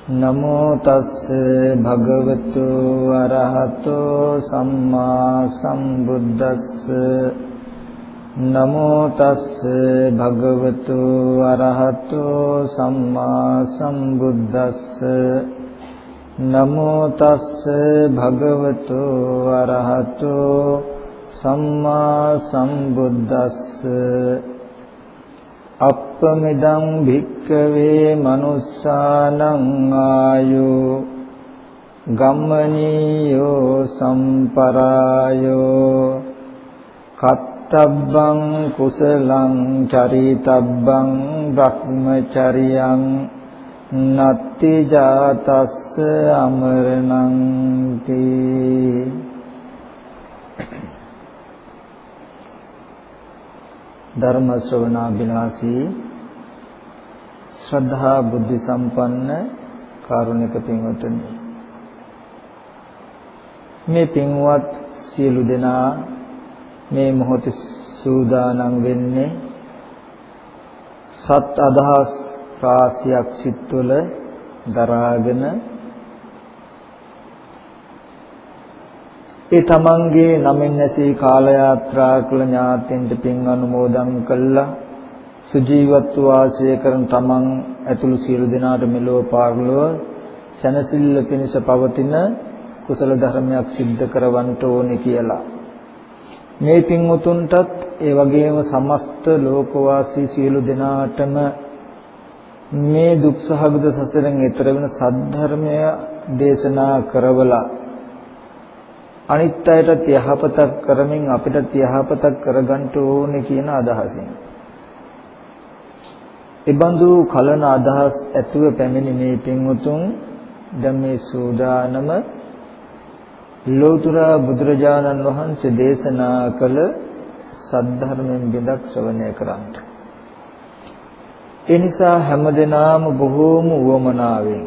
නමෝ තස්ස භගවතු අරහතෝ සම්මා සම්බුද්දස්ස නමෝ තස්ස භගවතු අරහතෝ සම්මා සම්බුද්දස්ස නමෝ තස්ස භගවතු අරහතෝ සම්මා සම්බුද්දස්ස අප්පමිදං භික්ඛවේ මනුස්සානං ආයෝ ගම්මනීයෝ සම්පරායෝ කත්තබ්බං කුසලං චරිතබ්බං බ්‍රහ්මචරියං නත්ති ජාතස්ස අමරණං තී. ධර්ම ශ්‍රවණාභිලාෂී ශ්‍රද්ධා බුද්ධ සම්පන්න කාරුණික පින්වතුනි, මේ පින්වත් සියලු දෙනා මේ මොහොතේ සූදානම් වෙන්නේ සත් අදහස් රාශියක් සිත්වල දරාගෙන ඒ තමන්ගේ නමින් නැසී කාල යාත්‍රා කළ ඥාතීන්ට පින් අනුමෝදන් කළා සුජීවත්ව වාසය කරන තමන් ඇතුළු සියලු දෙනාට මෙලොව පාරලොව සැනසෙල්ල පිණිස පවතින කුසල ධර්මයක් සිද්ධ කරවන්න ඕනේ කියලා. මේ පින් උතුම්ටත් ඒ වගේම සමස්ත ලෝකවාසී සියලු දෙනාටම මේ දුක්සහගත සසරෙන් එතර වෙන සද්ධර්මය දේශනා කරවලා අනිත් අයටත් යහපතක් කරමින් අපිටත් යහපතක් කරගන්න ඕනේ කියන අදහසින්. ඒබඳු කලන අදහස් ඇතුව පැමිණි මේ පින්වතුන් දැන් මේ සූදානම ලෝතර බුදුරජාණන් වහන්සේ දේශනා කළ සද්ධර්මයෙන් බිඳක් ශ්‍රවණය කරන්න. ඒ නිසා හැමදෙනාම බොහෝම උවමනාවෙන්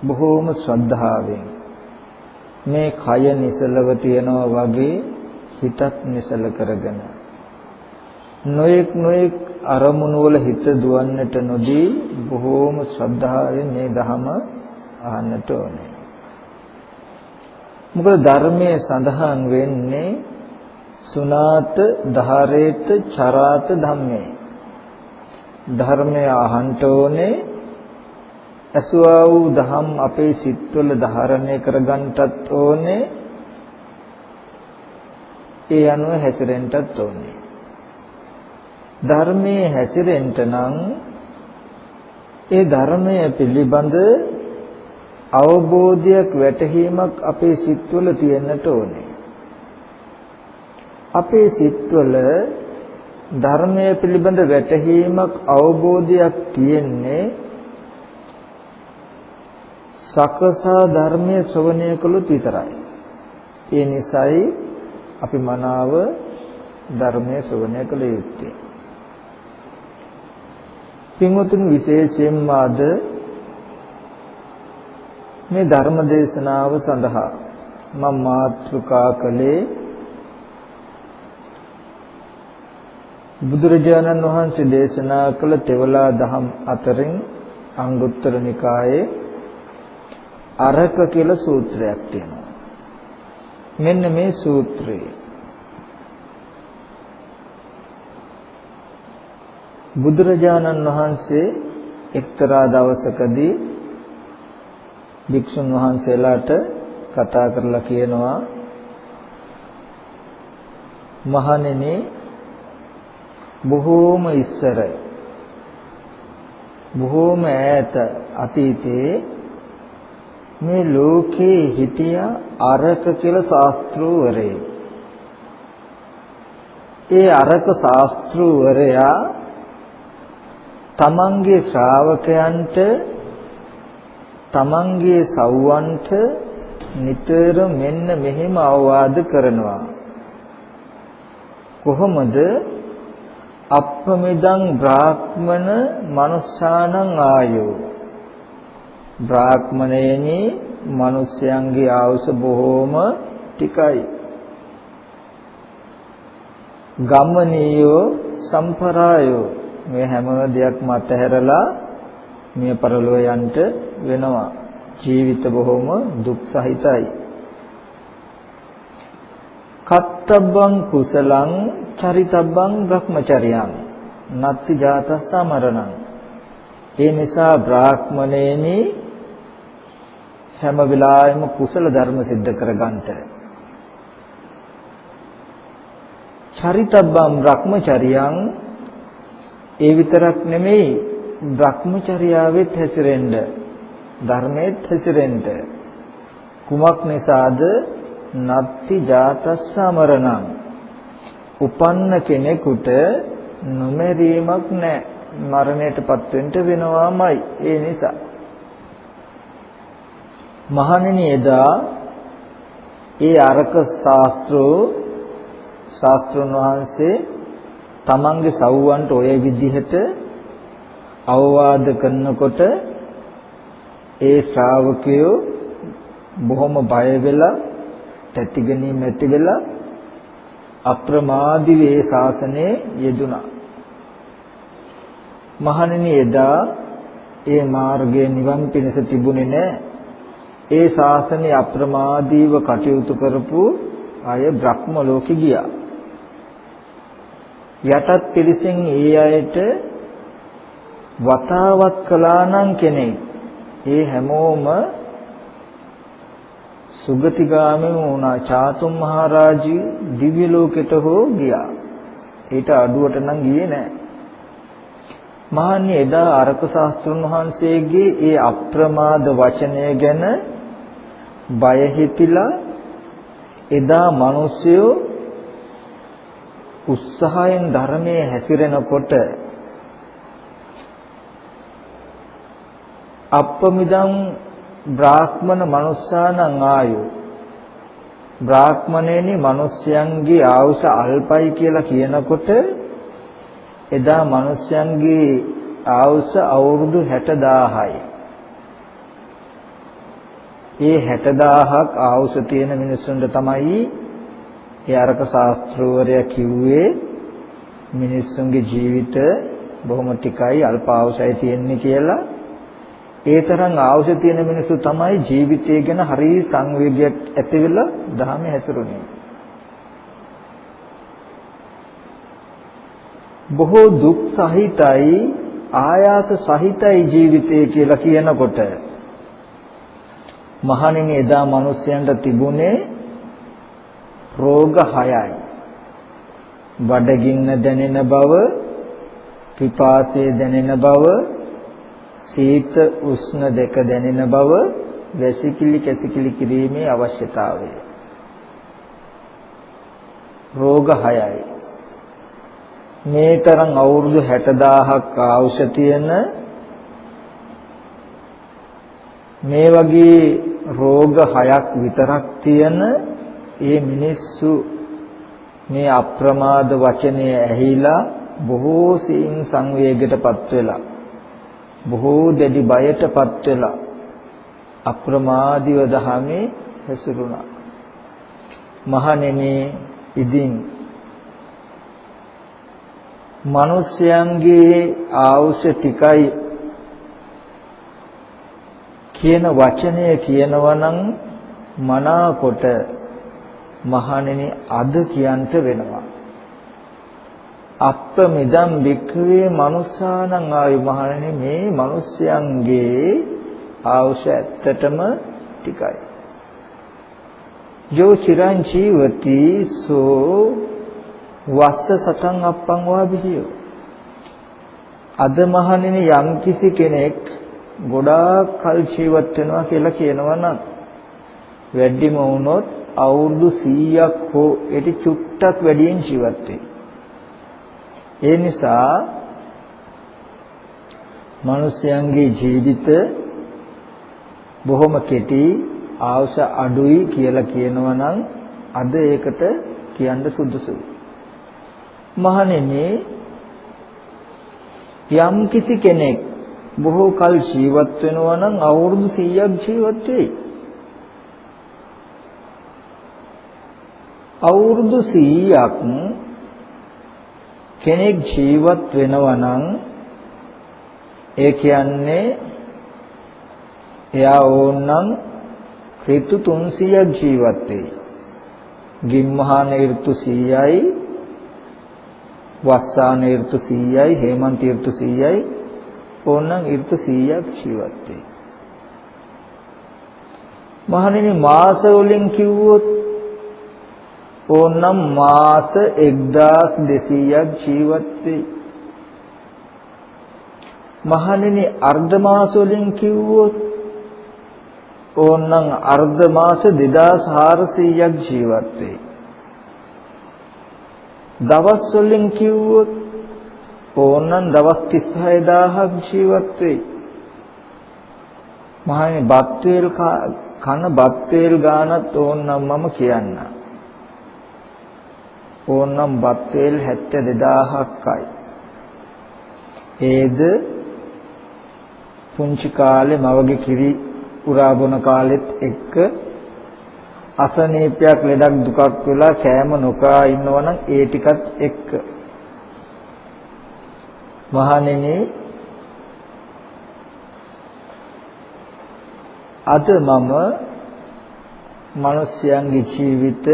බොහෝම ශ්‍රද්ධාවෙන් මේ කය නිසලව තියනවා වගේ හිතත් නිසල කරගෙන නොඑක් අරමුණු වල හිත දුවන්නට නොදී බොහෝම ශ්‍රද්ධාවෙන් මේ ධහම අහන්නට ඕනේ. මොකද ධර්මයේ සඳහන් වෙන්නේ සුනාත ධාරේත චරාත ධම්මේ. ධර්මය අහන්න ඕනේ, අසුවා වූ දහම් අපේ සිත්වල ධාරණය කරගන්නටත් ඕනේ, ඒ අනුව හැසිරෙන්නටත් ඕනේ. ධර්මයේ හැසිරෙන්න නම් ඒ ධර්මය පිළිබඳ අවබෝධයක් වැටහීමක් අපේ සිත්වල තියෙන්නට ඕනේ. අපේ සිත්වල ධර්මය පිළිබඳ වැටහීමක් අවබෝධයක් තියෙන්නේ සකසා ධර්මයේ ශ්‍රවණය කළොත් විතරයි. ඒ නිසායි අපි මනාව ධර්මයේ ශ්‍රවණය කළ යුත්තේ. පින්වතුන් විශේෂයෙන්ම අද මේ ධර්ම දේශනාව සඳහා මම මාතෘකා කළේ බුදුරජාණන් වහන්සේ දේශනා කළ තෙවලා දහම් අතරින් අංගුත්තර නිකායේ අරක කියලා සූත්‍රයක් තියෙනවා. මෙන්න මේ සූත්‍රය බුදුරජාණන් වහන්සේ එක්තරා දවසකදී භික්ෂුන් වහන්සේලාට කතා කරලා කියනවා, මහණෙනි, බොහෝම ඉස්සර බොහෝම ඈත අතීතයේ මේ ලෝකේ හිටියා අරක කියලා ශාස්ත්‍රූවරයෙක්. ඒ අරක ශාස්ත්‍රූවරයා තමන්ගේ ශ්‍රාවකයන්ට තමන්ගේ සව්වන්ට නිතර මෙන්න මෙහෙම අවවාද කරනවා. කොහොමද? අප්පමිදං බ්‍රාහ්මන මනුස්සානං ආයෝ. බ්‍රාහ්මණයනි, මිනිස්යන්ගේ ආයුෂ බොහෝම ටිකයි. ගම්මනීයෝ සම්පරායෝ, මේ හැම දෙයක්ම අතහැරලා මිය පරලෝ යන්න වෙනවා. ජීවිත බොහොම දුක් සහිතයි. කත්තබ්බං කුසලං චරිතබ්බං බ්‍රහ්මචර්යං නත්ති ජාතස්ස මරණං. ඒ නිසා බ්‍රාහ්මණේනි හැම වෙලාවෙම කුසල ධර්ම સિદ્ધ කරගන්නට. චරිතබ්බං බ්‍රහ්මචර්යං ඒ විතරක් නෙමෙයි බ්‍රහ්මචර්යාවෙත් හැසිරෙන්න ධර්මයේත් හැසිරෙන්න. කුමක් නිසාද? නත්ති ජාතස්ස මරණං. උපන්න කෙනෙකුට නොමරීමක් නැහැ. මරණයටපත් වෙන්න වෙනවාමයි. ඒ නිසා මහණෙනි එදා ඒ අරක ශාස්ත්‍රඥ වහන්සේ තමන්ගේ සව්වන්ට ඔය විදිහට අවවාද කරනකොට ඒ ශ්‍රාවකයෝ බොහොම බය වෙලා තැතිගැනීම ඇති වෙලා අප්‍රමාදී වේ ශාසනයේ යෙදුණා. මහණෙනි එදා ඒ මාර්ගයේ නිවන් පිණිස තිබුණේ නැහැ. ඒ ශාසනයේ අප්‍රමාදීව කටයුතු කරපු අය බ්‍රහ්ම ලෝකෙ ගියා. යටත් පිළිසෙන් ඒ අයට වතාවත් කළා නම් කෙනෙක් ඒ හැමෝම සුගතිගාමී වුණා. චාතුම් මහරජු දිව්‍ය ලෝකෙට හෝ ගියා. ඊට අඩුවට නම් ගියේ නැහැ. මහන්නේ එදා අරක ශාස්ත්‍රඥ වහන්සේගේ ඒ අප්‍රමාද වචනය ගැන බය හිතිලා එදා මිනිස්සු උත්සාහයෙන් ධර්මයේ හැසිරෙනකොට අප්පමිදං බ්‍රාහ්මණ මනුස්සානං ආයු බ්‍රාහ්මණේනි මිනිස්යන්ගේ ආයුෂ අල්පයි කියලා කියනකොට එදා මිනිස්යන්ගේ ආයුෂ අවුරුදු 60000යි. ඒ 60000ක් ආයුෂ තියෙන මිනිස්සුන්ට තමයි ඒ අරක ශාස්ත්‍රවරයා කිව්වේ මිනිස්සුන්ගේ ජීවිත බොහොම ටිකයි අල්ප ආයුෂයි තියෙන්නේ කියලා. ඒ තරම් ආයුෂ තියෙන මිනිස්සු තමයි ජීවිතය ගැන හරි සංවේගයක් ඇති වෙලා ධර්මයේ හැසිරුනේ. බොහෝ දුක් සහිතයි ආයාස සහිතයි ජීවිතය කියලා කියනකොට මහණෙනි එදා මිනිස්යන්ට තිබුණේ රෝග 6යි. බඩගින්න දැනෙන බව, පිපාසය දැනෙන බව, සීත උෂ්ණ දෙක දැනෙන බව, වැසිකිලි කැසිකිලි කිරීමේ අවශ්‍යතාවය. රෝග 6යි. මේ තරම් අවුරුදු 60000ක් ආයුෂ තියෙන මේ වගේ රෝග 6ක් විතරක් තියෙන ඒ මිනිස්සු මේ අප්‍රමාද වචනය ඇහිලා බොහෝ සීන් සංවේගයටපත් වෙලා බොහෝ දැඩි බයටපත් වෙලා අප්‍රමාදීව දහමේ හැසිරුණා. මහණෙනි ඉදින් මිනිස්යන්ගේ ආයුෂ ටිකයි කියන වචනය කියනවා නම් මනාකොට මහණෙනි අද කියන්ට වෙනවා. අප්පමිදම් වික්ඛවේ මනුස්සානං ආයු මහණෙනි මේ මිනිස්යන්ගේ ආයුෂ ඇත්තටම ටිකයි. යෝ චිරං ජීවති සෝ වස්ස සතං අප්පං වා බිහියෝ. අද මහණෙනි යම් කිසි කෙනෙක් ගොඩාක් කල් ජීවත් වෙනවා කියලා කියනවා නම් වැඩිම වුණොත් අවුරුදු 100ක් හෝ ඊට චුට්ටක් වැඩියෙන් ජීවත් වෙයි. ඒ නිසා මිනිස්යන්ගේ ජීවිත බොහොම කෙටි ආයුෂ අඩුයි කියලා කියනවා නම් අද ඒකට කියන්න සුදුසුයි. මහණෙනි යම් කිසි කෙනෙක් බොහෝ කල් ජීවත් වෙනවා නම් අවුරුදු 100ක් ජීවත් වෙයි. අවුරුදු 100ක් කෙනෙක් ජීවත් වෙනවා නම් ඒ කියන්නේ එයා ඕනනම් ඍතු 300ක් ජීවත් වෙයි. ගිම්මහාන ඍතු 100යි, වස්සාන ඍතු 100යි, හේමන්ත ඍතු 100යි, ඕනනම් ඍතු 100ක් ජීවත් වෙයි. මහණෙනි මාස වලින් කිව්වොත් ඕනනම් මාස 1200ක් ජීවත් වෙයි. මහණෙනි අර්ධ මාස වලින් කිව්වොත් ඕනනම් අර්ධ මාස 2400ක් ජීවත් වෙයි. දවස් වලින් කිව්වොත් ඕනනම් දවස් 36000ක් ජීවත් වෙයි. මහණෙනි බත් වේල් කන බත් වේල් ගානත් ඕනනම් මම කියන්න. ඕනනම් බත් වේල් 72000ක්යි. ඒද පුංචි කාලේ මවගේ කිරි උරා බොන කාලෙත් එක්ක අසනීපයක් ලෙඩක් දුකක් වෙලා කෑම නොකා ඉන්නවනම් ඒ ටිකත් එක්ක. මහණෙනි අද මම මිනිස්යන්ගේ ජීවිත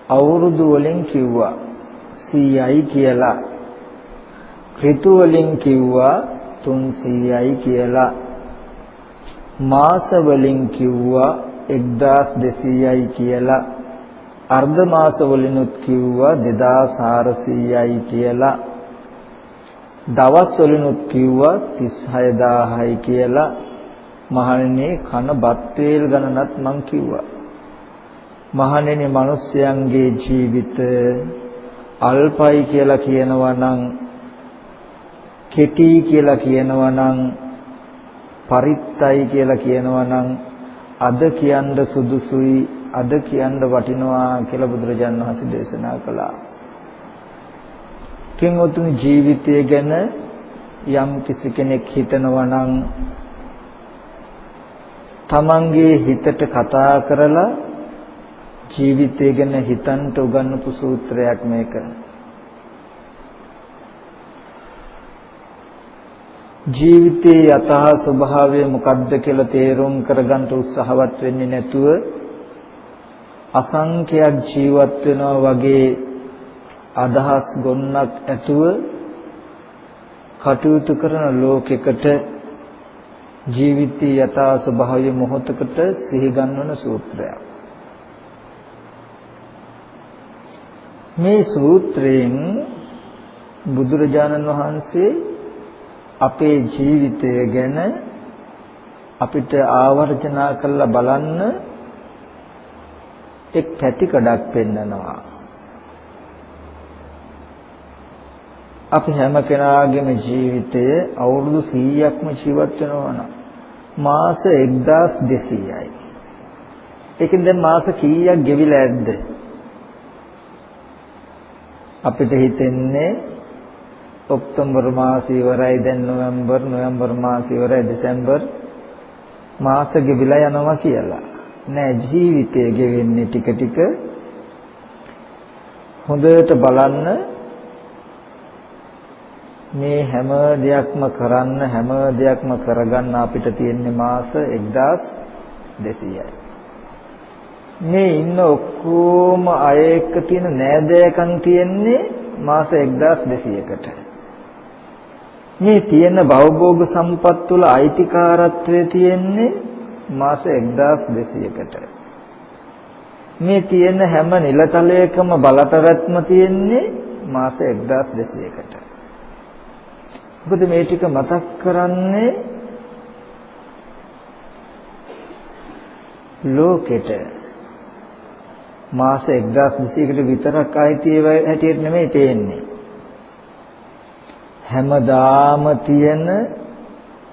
අවුරුදු වලින් කිව්වා 100යි කියලා. ඍතු වලින් කිව්වා 300යි කියලා. මාස වලින් කිව්වා 1200යි කියලා. අර්ධ මාස වලිනුත් කිව්වා 2400යි කියලා. දවස් වලිනුත් කිව්වා 36000යි කියලා. මහණෙනි කන බත් වේල් ගණනත් මං කිව්වා. මහණෙනි මිනිස්යන්ගේ ජීවිත අල්පයි කියලා කියනවා නම්, කෙටි කියලා කියනවා නම්, පරිත්තයි කියලා කියනවා නම් අද කියන්න සුදුසුයි, අද කියන්න වටිනවා කියලා බුදුරජාණන් වහන්සේ දේශනා කළා. කිංවතුනි ජීවිතය ගැන යම් කිසි කෙනෙක් හිතනවා නම් තමන්ගේ හිතට කතා කරලා ජීවිතය ගැන හිතන්න උගන්වපු සූත්‍රයක් මේක. ජීවිතයේ යථා ස්වභාවය මොකක්ද කියලා තේරුම් කරගන්න උත්සාහවත් වෙන්නේ නැතුව අසංඛ්‍යයක් ජීවත් වෙනවා වගේ අදහස් ගොන්නක් ඇතුව කටයුතු කරන ලෝකයකට ජීවිතයේ යථා ස්වභාවය මොහොතකට සිහි ගන්වන සූත්‍රයක්. මේ සූත්‍රයෙන් බුදුරජාණන් වහන්සේ අපේ ජීවිතය ගැන අපිට ආවර්ජනා කරලා බලන්න එක් පැතිකඩක් පෙන්නනවා. අපි හැම කෙනාගේම ජීවිතය අවුරුදු 100ක්ම ජීවත් වෙනවා නම් මාස 1200යි. ඒකෙන් දැන් මාස කීයක් ගෙවිලා ඇද්ද? අපිට හිතෙන්නේ ඔක්තෝබර් මාසය ඉවරයි, දැන් නොවැම්බර් මාසය ඉවරයි, දෙසැම්බර් මාස ගෙවිලා යනවා කියලා. නෑ, ජීවිතය ගෙවෙන්නේ ටික ටික. හොඳට බලන්න මේ හැම දෙයක්ම කරන්න, හැම දෙයක්ම කරගන්න අපිට තියෙන්නේ මාස 1200යි. මේ ඉන්න ඔක්කොම අය එක්ක තියෙන නෑදෑකම් තියෙන්නේ මාස 1200කට. මේ තියෙන භවභෝග සම්පත් තුළ අයිතිකාරත්වය තියෙන්නේ මාස 1200කට. මේ තියෙන හැම නිලතලයකම බලපැවැත්ම තියෙන්නේ මාස 1200කට. මොකද මේ ටික මතක් කරන්නේ ලෝකෙට මාස 1200කට විතරක් ආйти ඒවා හැටියට නෙමෙයි තේන්නේ. හැමදාම තියෙන,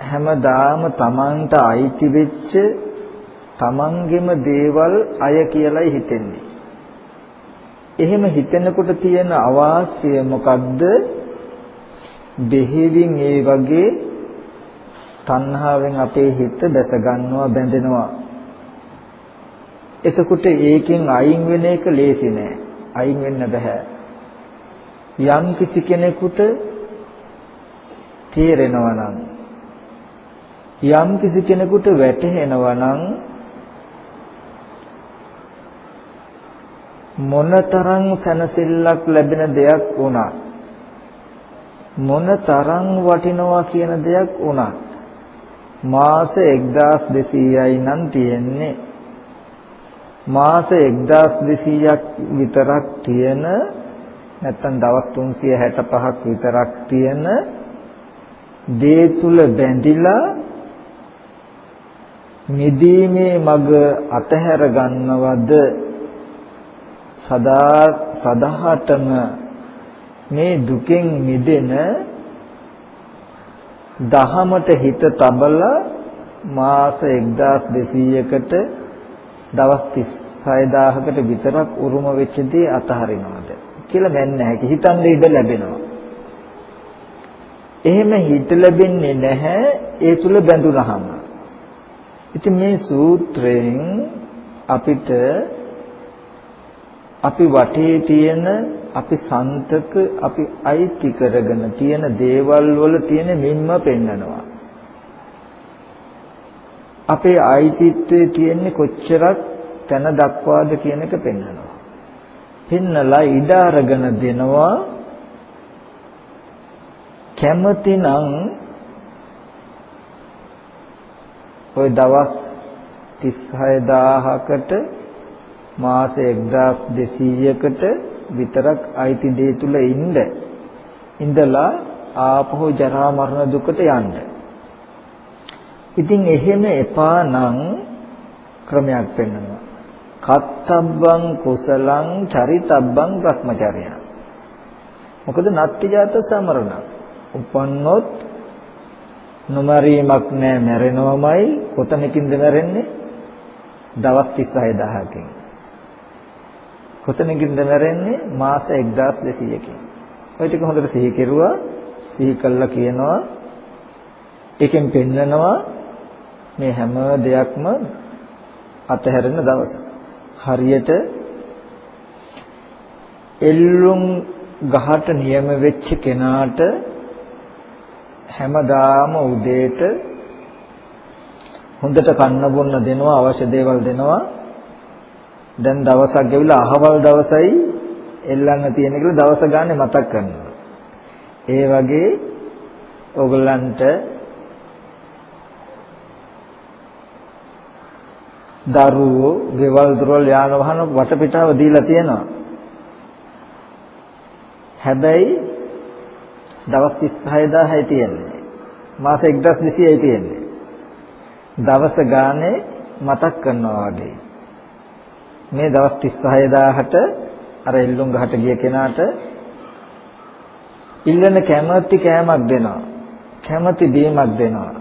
හැමදාම Tamanට අයිති වෙච්ච Tamanගෙම දේවල් අය කියලායි හිතෙන්නේ. එහෙම හිතෙනකොට තියෙන අවාසිය මොකද්ද? බෙහෙවින් ඒ වගේ තණ්හාවෙන් අපේ හිත දැස ගන්නවා, බැඳෙනවා. එතකොට ඒකෙන් අයින් වෙන එක ලේසි නෑ. අයින් වෙන්න බෑ. යම් කිසි කෙනෙකුට තේරෙනවා නම් යම් කිසි කෙනෙකුට වැටහෙනවා නම් මොනතරම් සැනසෙල්ලක් ලැබෙන දෙයක් වුණත් මොනතරම් වටිනවා කියන දෙයක් වුණත් මාස 1200යි නම් තියෙන්නේ මාස 1200ක් විතරක් තියෙන නැත්තම් දවස් 365ක් විතරක් තියෙන දේ තුල බැඳිලා නිදීමේ මඟ අතහැර ගන්නවද සදාහටම මේ දුකෙන් මිදෙන දහමට හිත තබලා මාස 1200කට දවස් 36000කට විතරක් උරුම වෙච්ච දේ අතහරිනවද කියලා මන්නේ නැහැ. හිතන්න ඉඩ ලැබෙනවා. එහෙම හිත ලැබෙන්නේ නැහැ ඒ තුල බැඳුනහම. ඉතින් මේ සූත්‍රයෙන් අපිට අපි වටේ තියෙන අපි සන්තක අපි අයිති කරගෙන තියෙන දේවල් වල තියෙන මිම්ම පෙන්නනවා. අපේ අයිතිත්වයේ තියෙන්නේ කොච්චරක් තන දක්වාද කියන එක පෙන්නනවා. පෙන්නලා ඉඩ අරගෙන දෙනවා කැමතිනම් ඔය දවස් 36000කට මාස 1200කට විතරක් අයිති දේ තුල ඉඳලා ආපහු ජරා මරණ දුකට යන්න. ඉතින් එහෙම එපා නම් ක්‍රමයක් පෙන්වනවා. කත්තබ්බං කුසලං චරිතබ්බං භ්‍රමචර්යං. මොකද නත්ති ජාත සමරණ. උපන්නොත් නොමරීමක් නෑ මැරෙනවමයි. කොතනකින්ද මැරෙන්නේ? දවස් 36000කින්. කොතනකින්ද මැරෙන්නේ? මාස 1200කින්. ඔය ටික හොඳට සිහි කෙරුවා. සිහි කළා කියනවා. එකෙන් පෙන්නනවා මේ හැම දෙයක්ම අතහැරෙන දවස. හරියට එල්ලුම් ගහට නියම වෙච්ච කෙනාට හැමදාම උදේට හොඳට කන්න බොන්න දෙනවා, අවශ්‍ය දේවල් දෙනවා. දැන් දවසක් ගෙවිලා අහවල් දවසයි එල්ලන්න තියෙන කියලා දවස ගානේ මතක් කරනවා. ඒ වගේ ඕගලන්ට දරුවෝ ගෙවල් දොරවල් යාන වාහන වටපිටාව දීලා තියෙනවා. හැබැයි දවස් 36000යි තියෙන්නේ. මාස 1200යි තියෙන්නේ. දවස ගානේ මතක් කරනවා වගේ. මේ දවස් 36000ට අර එල්ලුම් ගහට ගිය කෙනාට ඉල්ලන කැමැති කෑමක් දෙනවා. කැමැති බීමක් දෙනවා.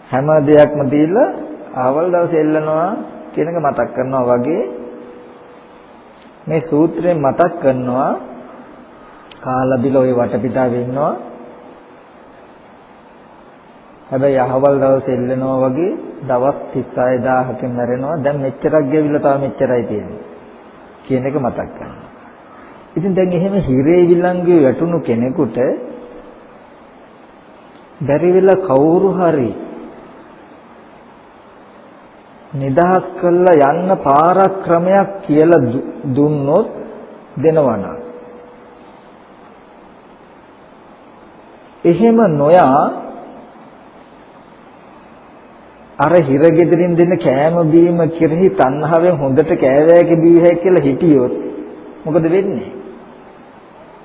හැම දෙයක්ම දීලා ආවල් දවසේ එල්ලනවා කියන එක මතක් කරනවා වගේ මේ සූත්‍රයෙන් මතක් කරනවා කාලා බිල ඔය වටපිටාවේ ඉන්නවා. හැබැයි අහවල් දවසේ එල්ලනවා වගේ දවස් 36000කින් මැරෙනවා. දැන් මෙච්චරක් ගෙවිලා තව මෙච්චරයි තියෙන්නේ කියන එක මතක් කරනවා. ඉතින් දැන් එහෙම හිරේ විලංගුවේ වැටුණු කෙනෙකුට බැරි වෙලා කවුරු හරි නිදහස් කළා යන්න පාරක් ක්‍රමයක් කියලා දුන්නොත් දෙනවනම් එහෙම නොයා අර හිරගෙදරින් දෙන කෑම බීම කෙරෙහි තණ්හාවෙන් හොඳට කෑවෑකි බීවයි කියලා හිටියොත් මොකද වෙන්නේ?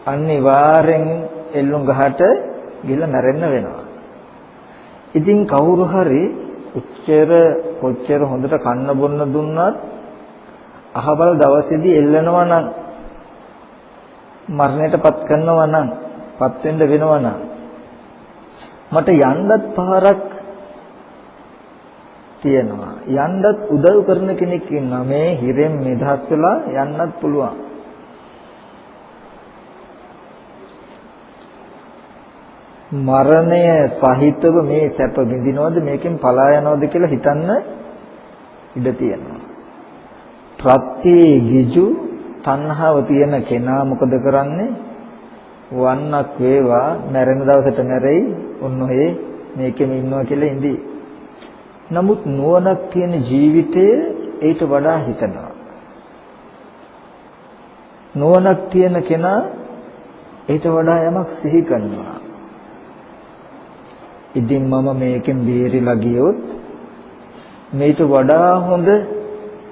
අනිවාර්යෙන් එල්ලුම් ගහට ගිහලා මැරෙන්න වෙනවා. ඉතින් කවුරු හරි කොච්චර හොඳට කන්න බොන්න දුන්නත් අහවල් දවසේදී එල්ලනවා නම් මරණයටපත් කරනවා නම් පත් වෙන්න වෙනවා නම් මට යන්නත් පාරක් තියෙනවා. යන්නත් උදව් කරන කෙනෙක් ඉන්නවා. මේ හිරෙන් නිදහස් වෙලා යන්නත් පුළුවන්. මරණය සහිතව මේ සැප විඳිනවද මේකෙන් පලා යනවද කියලා හිතන්න ඉඩ තියෙනවා. ප්‍රත්‍ය ගිජු තණ්හාව තියෙන කෙනා මොකද කරන්නේ? වන්නක් වේවා මැරෙන දවසට මැරෙයි. ඔන්න ඔය මේකෙම ඉන්නවා කියලා ඉඳී. නමුත් නුවණක් තියෙන ජීවිතයේ ඊට වඩා හිතනවා. නුවණක් තියෙන කෙනා ඊට වඩා යමක් සිහි කරනවා. ඉතින් මම මේකෙන් බේරිලා ගියොත් මේට වඩා හොඳ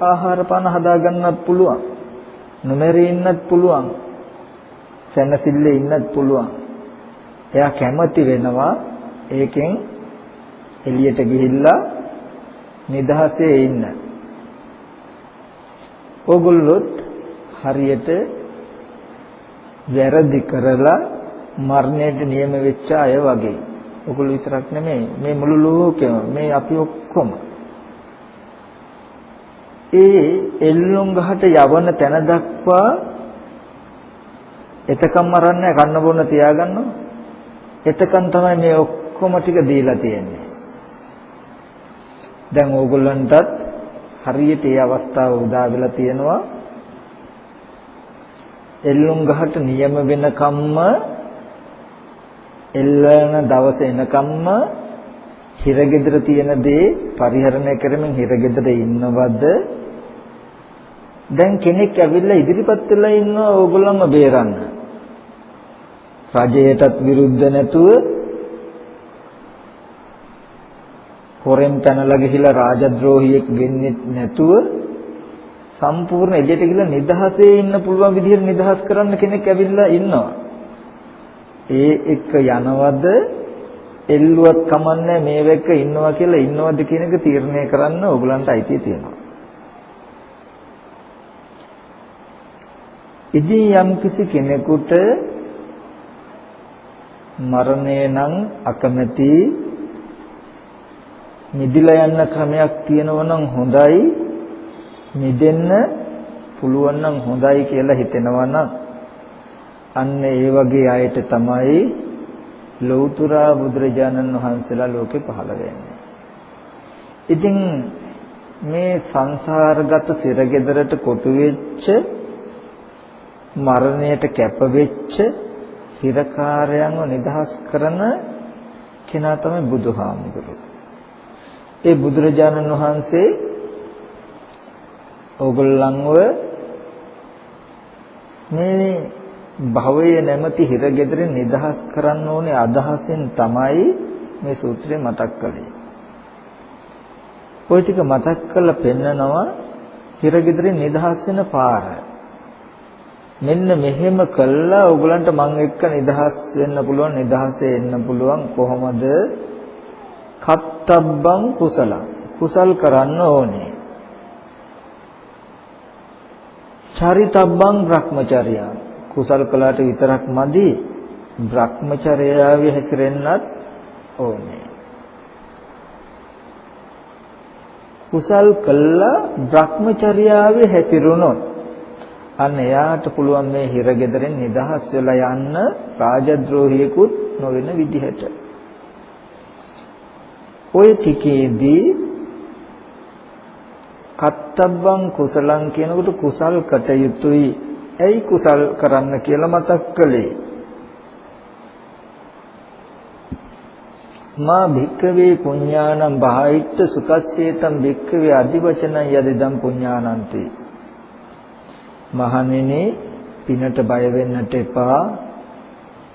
ආහාර පාන හදා ගන්නත් පුළුවන්. නොමරී ඉන්නත් පුළුවන්. සැනසෙල්ලේ ඉන්නත් පුළුවන්. එයා කැමති වෙනවා ඒකෙන් එළියට ගිහිල්ලා නිදහසේ ඉන්න. ඕගොල්ලොත් හරියට වැරදි කරලා මරණයට නියම වෙච්ච අය වගේ. ඕගොල්ලෝ විතරක් නෙමෙයි මේ මුළු ලෝකෙම මේ අපි ඔක්කොම ඒ එල්ලුම් ගහට යවන තැන දක්වා එතකම් මරන්නේ කන්න බොන්න තියාගන්නවා. එතකන් තමයි මේ ඔක්කොම ටික දීලා තියෙන්නේ. දැන් ඕගොල්ලන්ටත් හරියට ඒ අවස්ථාව උදා වෙලා තියෙනවා. එල්ලුම් ගහට නියම වෙනකම්ම එල්ලන දවස එනකම්ම හිරගෙදර තියෙන දේ පරිහරණය කරමින් හිරගෙදර ඉන්නවද? දැන් කෙනෙක් ඇවිල්ලා ඉදිරිපත් වෙලා ඉන්නවා ඕගොල්ලන්ව බේරන්න. රජයටත් විරුද්ධ නැතුව හොරෙන් පැනලා ගිහිලා රාජද්‍රෝහියෙක් වෙන්නේ නැතුව සම්පූර්ණ එළියට ගිහිලා නිදහසේ ඉන්න පුළුවන් විදිහට නිදහස් කරන්න කෙනෙක් ඇවිල්ලා ඉන්නවා. ඒ එක්ක යනවද එල්ලුවත් කමන්නේ මේවෙක ඉන්නවා කියලා ඉන්නවද කියන එක තීරණය කරන්න ඕගලන්ට අයිතිය තියෙනවා. ඉතින් යම්කිසි කෙනෙකුට මරණය නම් අකමැති මිදිලා යන්න ක්‍රමයක් තියෙනවා නම් හොඳයි, මිදෙන්න පුළුවන් නම් හොඳයි කියලා හිතෙනවා නම් අන්න ඒ වගේ අයට තමයි ලෞතර බුදුරජාණන් වහන්සේලා ලෝකේ පහළ වෙන්නේ. ඉතින් මේ සංසාරගත සිරගෙදරට කොටු වෙච්ච මරණයට කැප වෙච්ච හිරකාරයන්ව නිදහස් කරන කෙනා තමයි බුදුහාමුදුරුවෝ. ඒ බුදුරජාණන් වහන්සේ ඕගොල්ලන්ව මේ භවයේ නැමැති හිරගෙදරින් නිදහස් කරන්න ඕනේ අදහසෙන් තමයි මේ සූත්‍රය මතක් කළේ. ওই ටික මතක් කරලා පෙන්නනවා හිරගෙදරින් නිදහස් වෙන පාර. මෙන්න මෙහෙම කළා ඕගලන්ට මං එක්ක නිදහස් වෙන්න පුළුවන්, නිදහසේ එන්න පුළුවන්. කොහොමද? කත්තබ්බං කුසල. කුසල් කරන්න ඕනේ. චරිතබ්බං බ්‍රහ්මචර්යං. කුසල් කළාට විතරක් මදි, බ්‍රහ්මචර්යාවේ හැසිරෙන්නත් ඕනේ. කුසල් කළා බ්‍රහ්මචර්යාවේ හැසිරුණොත් අන්න එයාට පුළුවන් මේ හිරගෙදරින් නිදහස් වෙලා යන්න රාජද්‍රෝහියෙකුත් නොවන විදිහට. ඔය ටිකේදී කත්තබ්බං කුසලං කියනකොට කුසල් කටයුතුයි. ඇයි කුසල් කරන්න කියලා මතක් කළේ? මා භික්ඛවේ පුඤ්ඤානං බාහිත්ත සුකස්සේතං භික්ඛවේ අදිවචනං යදිදම් පුඤ්ඤානන්ති. මහණෙනි, පිනට බය වෙන්නට එපා,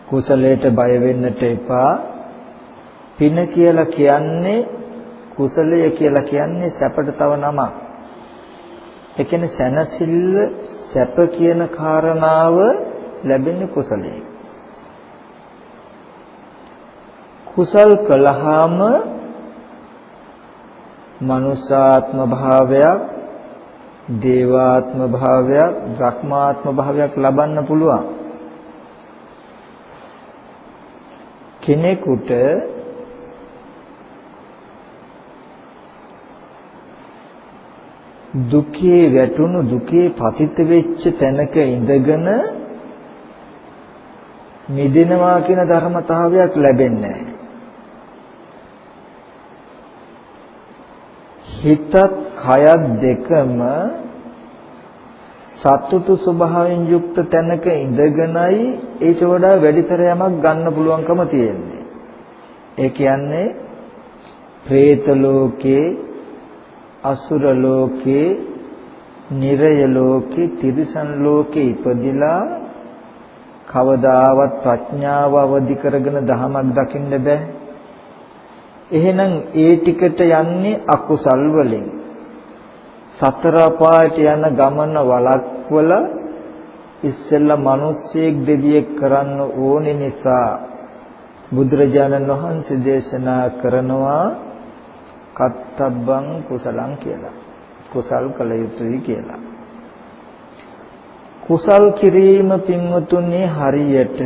කුසලයට බය වෙන්නට එපා. පින කියලා කියන්නේ, කුසලය කියලා කියන්නේ සැපට තව නමක්. ඒ කියන්නේ සැනසෙල්ල, සැප කියන කාරණාව ලැබෙන්නේ කුසලයෙන්. කුසල් කළාම මනුෂ්‍යාත්ම භාවයක්, දේවාත්ම භාවයක්, බ්‍රහ්මාත්ම භාවයක් ලබන්න පුළුවන්. කෙනෙකුට දුකේ වැටුණු, දුකේ පතිත වෙච්ච තැනක ඉඳගෙන මිදෙනවා කියන ධර්මතාවයක් ලැබෙන්නේ නැහැ. හිතත් කයත් දෙකම සතුටු ස්වභාවයෙන් යුක්ත තැනක ඉඳගෙනයි ඊට වඩා වැඩිතර යමක් ගන්න පුළුවන්කම තියෙන්නේ. ඒ කියන්නේ പ്രേත ලෝකේ, අසුර ලෝකේ, නිරය ලෝකේ, තිරිසන් ලෝකේ ඉපදිලා කවදාවත් ප්‍රඥාව අවදි කරගෙන ධහමක් දකින්න බෑ. එහෙනම් ඒ ටිකට යන්නේ අකුසල් වලින්. සතර අපායට යන ගමන වළක්වලා ඉස්සෙල්ලා මිනිස්සෙක් දෙවියෙක් කරන්න ඕනේ නිසා බුදුරජාණන් වහන්සේ දේශනා කරනවා කත්තබ්බං කුසලං කියලා. කුසල් කළ යුතුයි කියලා. කුසල් කිරීම පින්වතුනි හරියට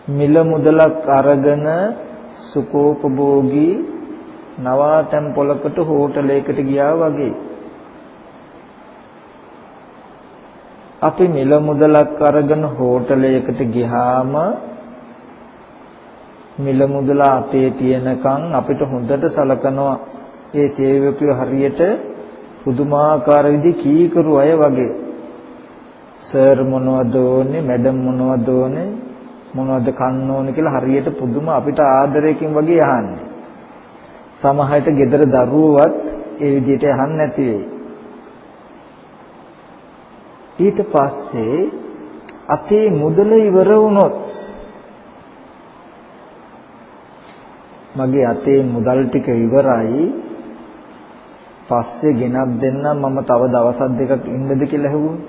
මිල මුදලක් අරගෙන සුකෝපභෝගී නවාතැන් පොලකට හෝටලයකට ගියා වගේ. අපි මිල මුදලක් අරගෙන හෝටලයකට ගියාම මිල මුදල අපේ තියෙනකන් අපිට හොඳට සලකනවා. ඒ සේවකයෝ හරියට පුදුමාකාර විදි කීකරු අය වගේ. සර් මොනවද ඕනේ, මැඩම් මොනවද ඕනේ, මොනවද කන්න ඕනේ කියලා හරියට පුදුම අපිට ආදරයකින් වගේ අහන්නේ. සමහරට ගෙදර දරුවෝවත් ඒ විදිහට අහන්නේ නැති වෙයි. ඊට පස්සේ අපේ මුදල ඉවර වුණොත් මගේ අතේ මුදල් ටික ඉවරයි, පස්සේ ගෙනත් දෙන්න මම තව දවස් දෙකක් ඉන්නද කියලා ඇහුවොත්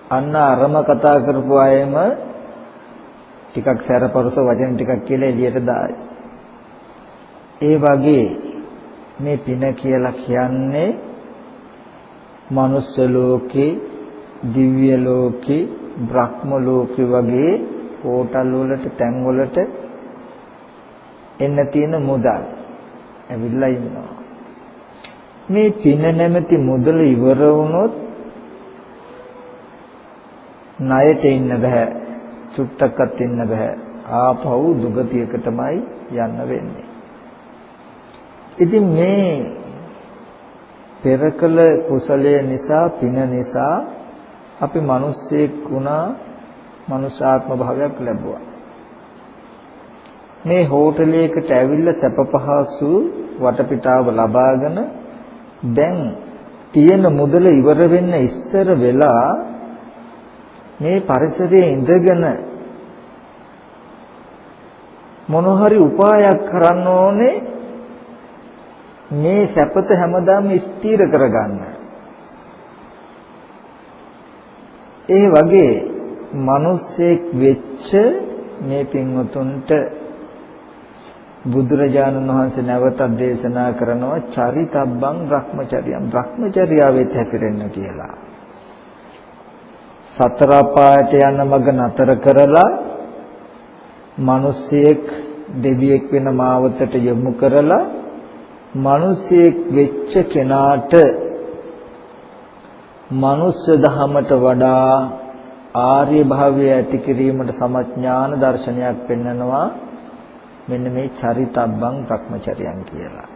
අන්න අරම කතා කරපු අයම ටිකක් සැරපරස වචන ටිකක් කියලා එළියට දායි. ඒ වගේ මේ පින කියලා කියන්නේ මනුස්ස ලෝකේ, දිව්‍ය ලෝකේ, බ්‍රහ්ම ලෝකේ වගේ හෝටල් වලට, තැන් වලට එන්න තියෙන මුදල් ඇවිල්ලා ඉන්නවා. මේ පින නැමැති මුදල ඉවර වුණොත් ණයට ඉන්න බෑ, චුට්ටක්වත් ඉන්න බෑ. ආපහු දුගතියකටමයි යන්න වෙන්නේ. ඉතින් මේ පෙරකල කුසලය නිසා, පින නිසා අපි මිනිස්සෙක් වුණා, මනුෂ්‍යාත්ම භාවයක් ලැබුවා. මේ හෝටලයකට ඇවිල්ලා සැප පහසු වටපිටාව ලබාගෙන දැන් තියෙන මුදල ඉවර වෙන්න ඉස්සර වෙලා මේ පරිසරයේ ඉඳගෙන මොන හරි උපායක් කරන්න ඕනේ මේ සැපත හැමදාම ස්ථිර කරගන්න. ඒ වගේ මිනිස්සෙක් වෙච්ච මේ පින්වතුන්ට බුදුරජාණන් වහන්සේ නැවතත් දේශනා කරනවා චරිතබ්බං බ්‍රහ්මචර්යං, බ්‍රහ්මචර්යාවෙත් හැසිරෙන්න කියලා. සතර පායට යන මඟ නතර කරලා මිනිස්සෙක් දෙවියෙක් වෙන මාවතට යොමු කරලා මිනිස්සෙක් වෙච්ච කෙනාට මනුස්ස දහමට වඩා ආර්ය භාවය ඇති කිරීමට සමඥාන දර්ශනයක් පෙන්වනවා මෙන්න මේ චරිතබ්බං බ්‍රහ්මචර්යං කියලා.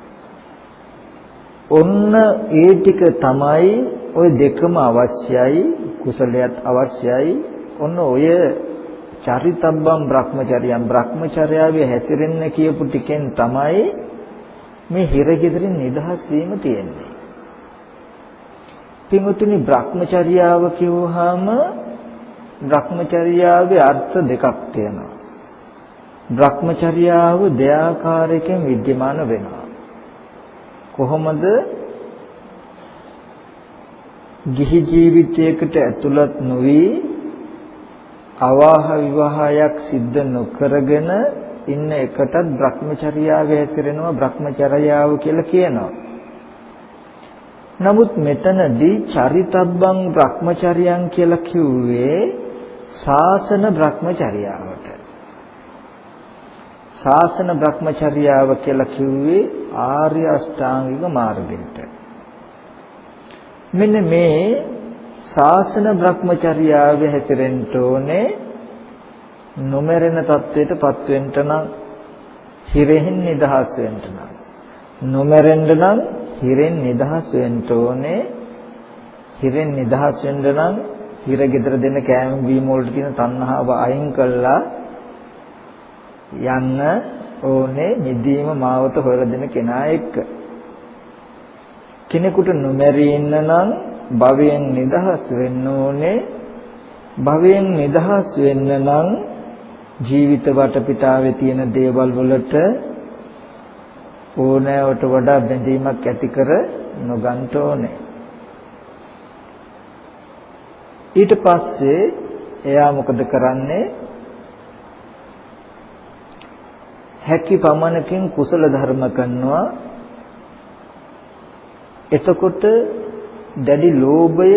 ඔන්න ඒ ටික තමයි ওই දෙකම අවශ්‍යයි, කුසලයක් අවශ්‍යයි. ඔන්න ඔය චරිතබ්බං බ්‍රහ්මචර්යං, බ්‍රහ්මචර්යාවේ හැසිරෙන්න කියපු ටිකෙන් තමයි මේ හිරගෙදරින් නිදහස් වීම තියෙන්නේ. පින්වතුනි බ්‍රහ්මචර්යාව කියවහම බ්‍රහ්මචර්යාවේ අර්ථ දෙකක් තියෙනවා. බ්‍රහ්මචර්යාව දෙආකාරයකින් විද්‍යමාන වෙනවා. කොහොමද? ගිහි ජීවිතයකට ඇතුළත් නොවි අවාහ විවාහයක් සිද්ධ නොකරගෙන ඉන්න එකටත් බ්‍රහ්මචර්යාවේ හැසිරෙනවා, බ්‍රහ්මචර්යාව කියලා කියනවා. නමුත් මෙතනදී චරිතබ්බං බ්‍රහ්මචර්යං කියලා කිව්වේ ශාසන බ්‍රහ්මචර්යාවට. ශාසන බ්‍රහ්මචර්යාව කියලා කිව්වේ ආර්ය අෂ්ටාංගික මාර්ගයට. මෙන්න මේ ශාසන බ්‍රහ්මචර්යාවේ හැසිරෙන්න ඕනේ නොමරන තත්වයටපත් වෙන්න නම්, හිරෙන් නිදහස් වෙන්න නම්. නොමරෙන්න නම් හිරෙන් නිදහස් වෙන්න ඕනේ. හිරෙන් නිදහස් වෙන්න නම් හිර ගෙදර දෙන කෑම බීම වලට තියෙන තණ්හාව අයින් කළා යන්න ඕනේ නිදීම මාවත හොයලා දෙන කෙනා එක්ක. කෙනෙකුට නොමැරී ඉන්න නම් භවයෙන් නිදහස් වෙන්න ඕනේ. භවයෙන් නිදහස් වෙන්න නම් ජීවිත වටපිටාවේ තියෙන දේවල් වලට ඕනෑවට වඩා බැඳීමක් ඇති කර නොගන්න ඕනේ. ඊට පස්සේ එයා මොකද කරන්නේ? හැකි පමණකින් කුසල ධර්ම කරනවා. එතකොට දැඩි ලෝභය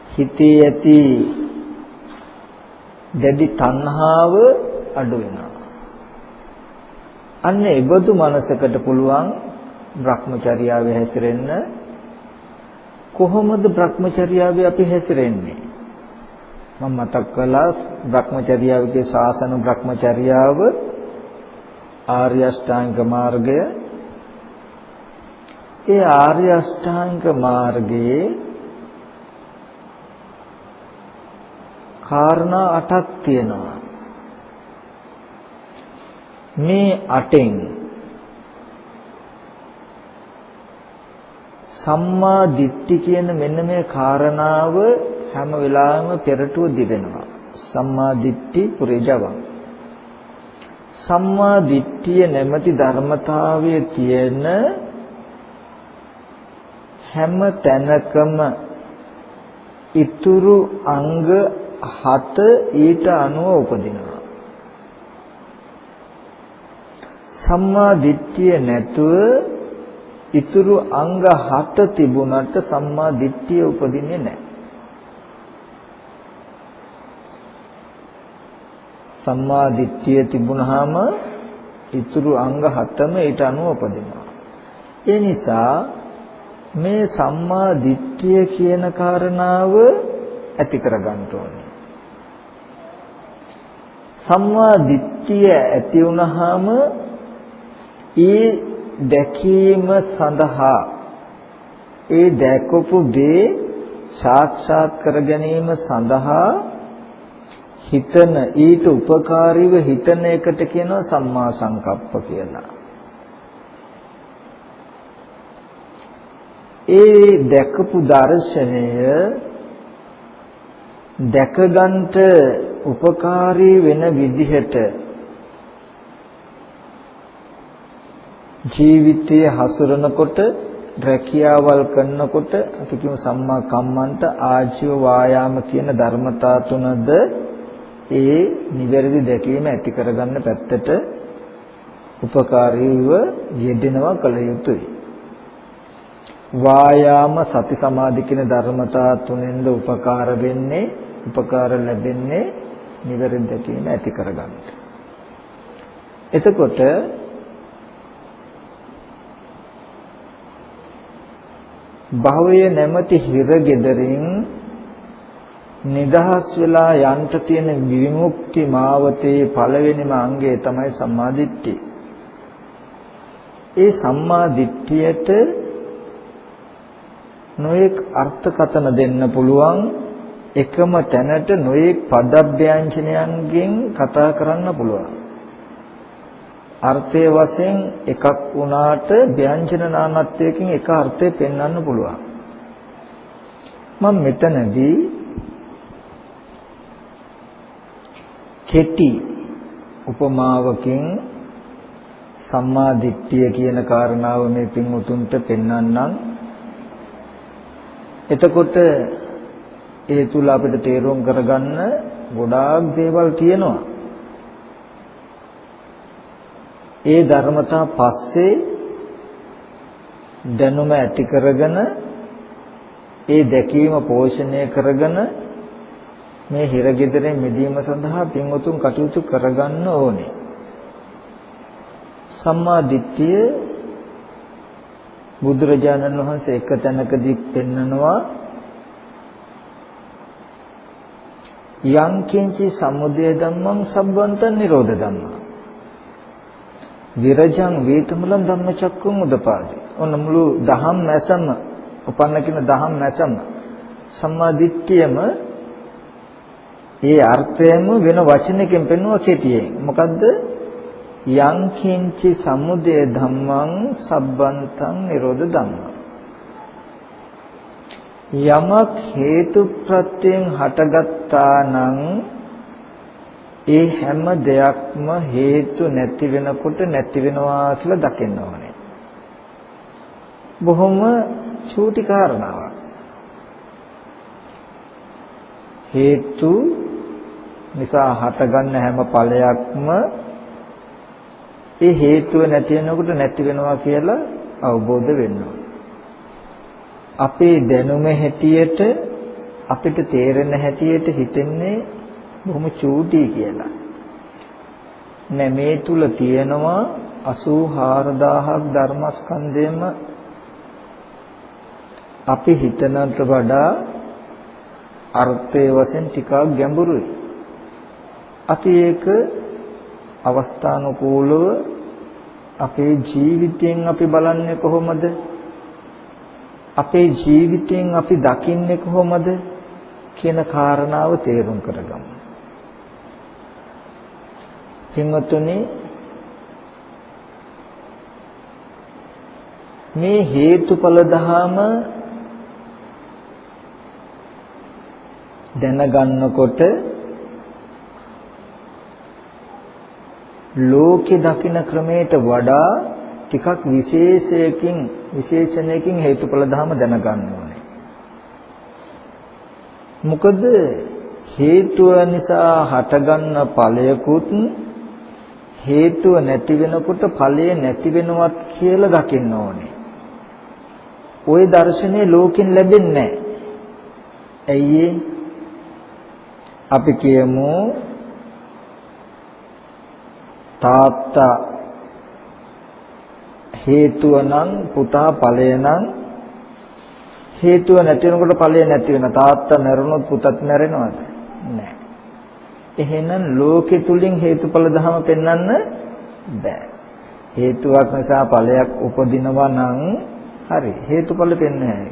හිතේ ඇති දැඩි තණ්හාව අඩු වෙනවා. අන්න ඒ බඳු මනසකට පුළුවන් භ්‍රමචර්යාවේ හැසිරෙන්න. කොහොමද භ්‍රමචර්යාවේ අපි හැසිරෙන්නේ? මම මතක් කළා භ්‍රමචර්යාවේ ශාසන භ්‍රමචර්යාව ආර්ය අෂ්ටාංග මාර්ගය. ඒ ආර්ය අෂ්ටාංග මාර්ගයේ කාරණා 8ක් තියෙනවා. මේ 8න් සම්මා දිට්ඨි කියන මෙන්න මේ කාරණාව හැම වෙලාවෙම පෙරටුව දිවෙනවා. සම්මා දිට්ඨි පුරේජවං. සම්මා දිට්ඨිය නැමැති ධර්මතාවයේ තියෙන හැම තැනකම ඉතුරු අංග 7 ඊට අනුව උපදිනවා. සම්මා දිට්ඨිය නැතුව ඉතුරු අංග 7 තිබුණට සම්මා දිට්ඨිය උපදින්නේ නැහැ. සම්මා දිට්ඨිය තිබුණාම ඉතුරු අංග 7ම ඊට අනුව උපදිනවා. ඒ නිසා මේ සම්මා දිට්ඨිය කියන කාරණාව ඇති කරගන්න ඕනේ. සම්මා දිට්ඨිය ඇති වුණාම ඒ දැකීම සඳහා ඒ දැකපු දේ සාක්ෂාත් කර ගැනීම සඳහා හිතන ඊට උපකාරීව හිතන එකට කියනවා සම්මා සංකප්ප කියලා. ඒ දැකපු දර්ශනය දැකගන්ට උපකාරී වෙන විදිහට ජීවිතයේ හසුරනකොට රැකියාවල් කරනකොට අපි කියමු සම්මා කම්මන්ත ආජීව වායාම කියන ධර්මතා තුනද ඒ නිවැරදි දැකීම ඇති කරගන්න පැත්තට උපකාරීව යෙදෙනවා කල යුතුයි. වායාම සති සමාධි කියන ධර්මතා තුනෙන්ද උපකාර ලැබෙන්නේ නිවැරදි දැකීම ඇති කරගන්න. එතකොට භවය නැමැති හිරගෙදරින් නිදහස් වෙලා යන්න තියෙන විමුක්ති මාවතේ පළවෙනිම අංගය තමයි සම්මා දිට්ඨිය. ඒ සම්මා දිට්ඨියට නොඑක් අර්ථකථන දෙන්න පුළුවන්. එකම තැනට නොඑක් පදව්‍යංජනයන්ගෙන් කතා කරන්න පුළුවන්. අර්ථයේ වශයෙන් එකක් වුණාට ව්‍යංජන නාමත්වයකින් එක අර්ථය පෙන්වන්න පුළුවන්. මම මෙතනදී කෙටි උපමාවකින් සම්මා දිට්ඨිය කියන කාරණාව මේ පින්වුතුන්ට පෙන්වන්නම්. එතකොට ඒ තුල අපිට තේරුම් කරගන්න ගොඩාක් දේවල් තියෙනවා. ඒ ධර්මතා පස්සේ දැනුම ඇති කරගෙන ඒ දැකීම පෝෂණය කරගෙන මේ හිරගෙදරෙන් මිදීම සඳහා පින්වතුන් කටයුතු කරගන්න ඕනේ. සම්මා දිට්ඨිය බුදුරජාණන් වහන්සේ එක තැනකදී පෙන්නනවා යං කිංචි සමුදය ධම්මං සම්බන්ත නිරෝධ ධම්මං විරජං වේතමලං ධම්මචක්කුං උදපාදි. ඔන්න මුළු දහම් මැසම උපන්න කියන දහම් මැසම සම්මා දිට්ඨියම ඒ අර්ථයම වෙන වචනකින් පෙන්වුවා කෙටියෙන්. මොකද්ද? යං කිංචි සමුදය ධම්මං සබ්බන්තං නිරෝධ ධම්මං. යමක් හේතු ප්‍රත්‍යයෙන් හටගත්තා නම් ඒ හැම දෙයක්ම හේතු නැති වෙනකොට නැති වෙනවා කියලා දකින්න ඕනේ. බොහොම චූටි කාරණාවක්. හේතු නිසා හටගන්න හැම ඵලයක්ම ඒ හේතුව නැති වෙනකොට නැති වෙනවා කියලා අවබෝධ වෙන්න ඕනේ. අපේ දැනුම හැටියට අපිට තේරෙන හැටියට හිතෙන්නේ බොහොම චූටි කියලා. නෑ මේ තුල තියෙනවා 84000ක් ධර්මස්කන්ධයම අපි හිතනට වඩා අර්ථයේ වශයෙන් ටිකක් ගැඹුරුයි. අපි ඒක අවස්ථානුකූලව අපේ ජීවිතයෙන් අපි බලන්නේ කොහොමද? අපේ ජීවිතයෙන් අපි දකින්නේ කොහොමද කියන කාරණාව තේරුම් කරගමු. පින්වත්නි, මේ හේතුඵල ධහම දැනගන්නකොට ලෝකේ දකින්න ක්‍රමයට වඩා ටිකක් විශේෂණයකින් හේතුඵල ධහම දැනගන්න ඕනේ. මොකද හේතුව නිසා හටගන්න ඵලයකුත් හේතුව නැති වෙනකොට ඵලය නැති වෙනවත් කියලා දකින්න ඕනේ. ওই දර්ශනය ලෝකෙන් ලැබෙන්නේ නැහැ. ඇයි අපි කියමු තාත්තා හේතුව නම් පුතා ඵලය නම් හේතුව නැති වෙනකොට ඵලය නැති වෙන. තාත්තා මැරුණොත් පුතත් මැරෙනවද? නැහැ. එහෙනම් ලෝකෙ තුලින් හේතුඵල ධම පෙන්වන්න බෑ. හේතුවක් නිසා ඵලයක් උපදිනවා නම් හරි හේතුඵල පෙන්වන්නේ.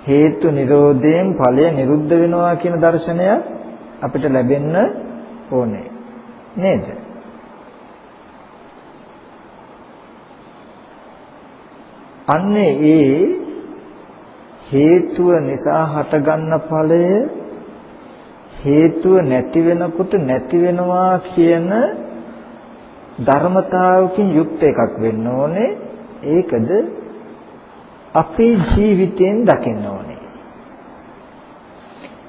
හේතු නිරෝධයෙන් ඵලය නිරුද්ධ වෙනවා කියන දර්ශනය අපිට ලැබෙන්න ඕනේ නේද? අන්නේ ඒ හේතුව නිසා හටගන්න ඵලය හේතුව නැති වෙනකොට නැති වෙනවා කියන ධර්මතාවකින් යුක්ත එකක් වෙන්න ඕනේ. ඒකද අපේ ජීවිතයෙන් දකින්න ඕනේ.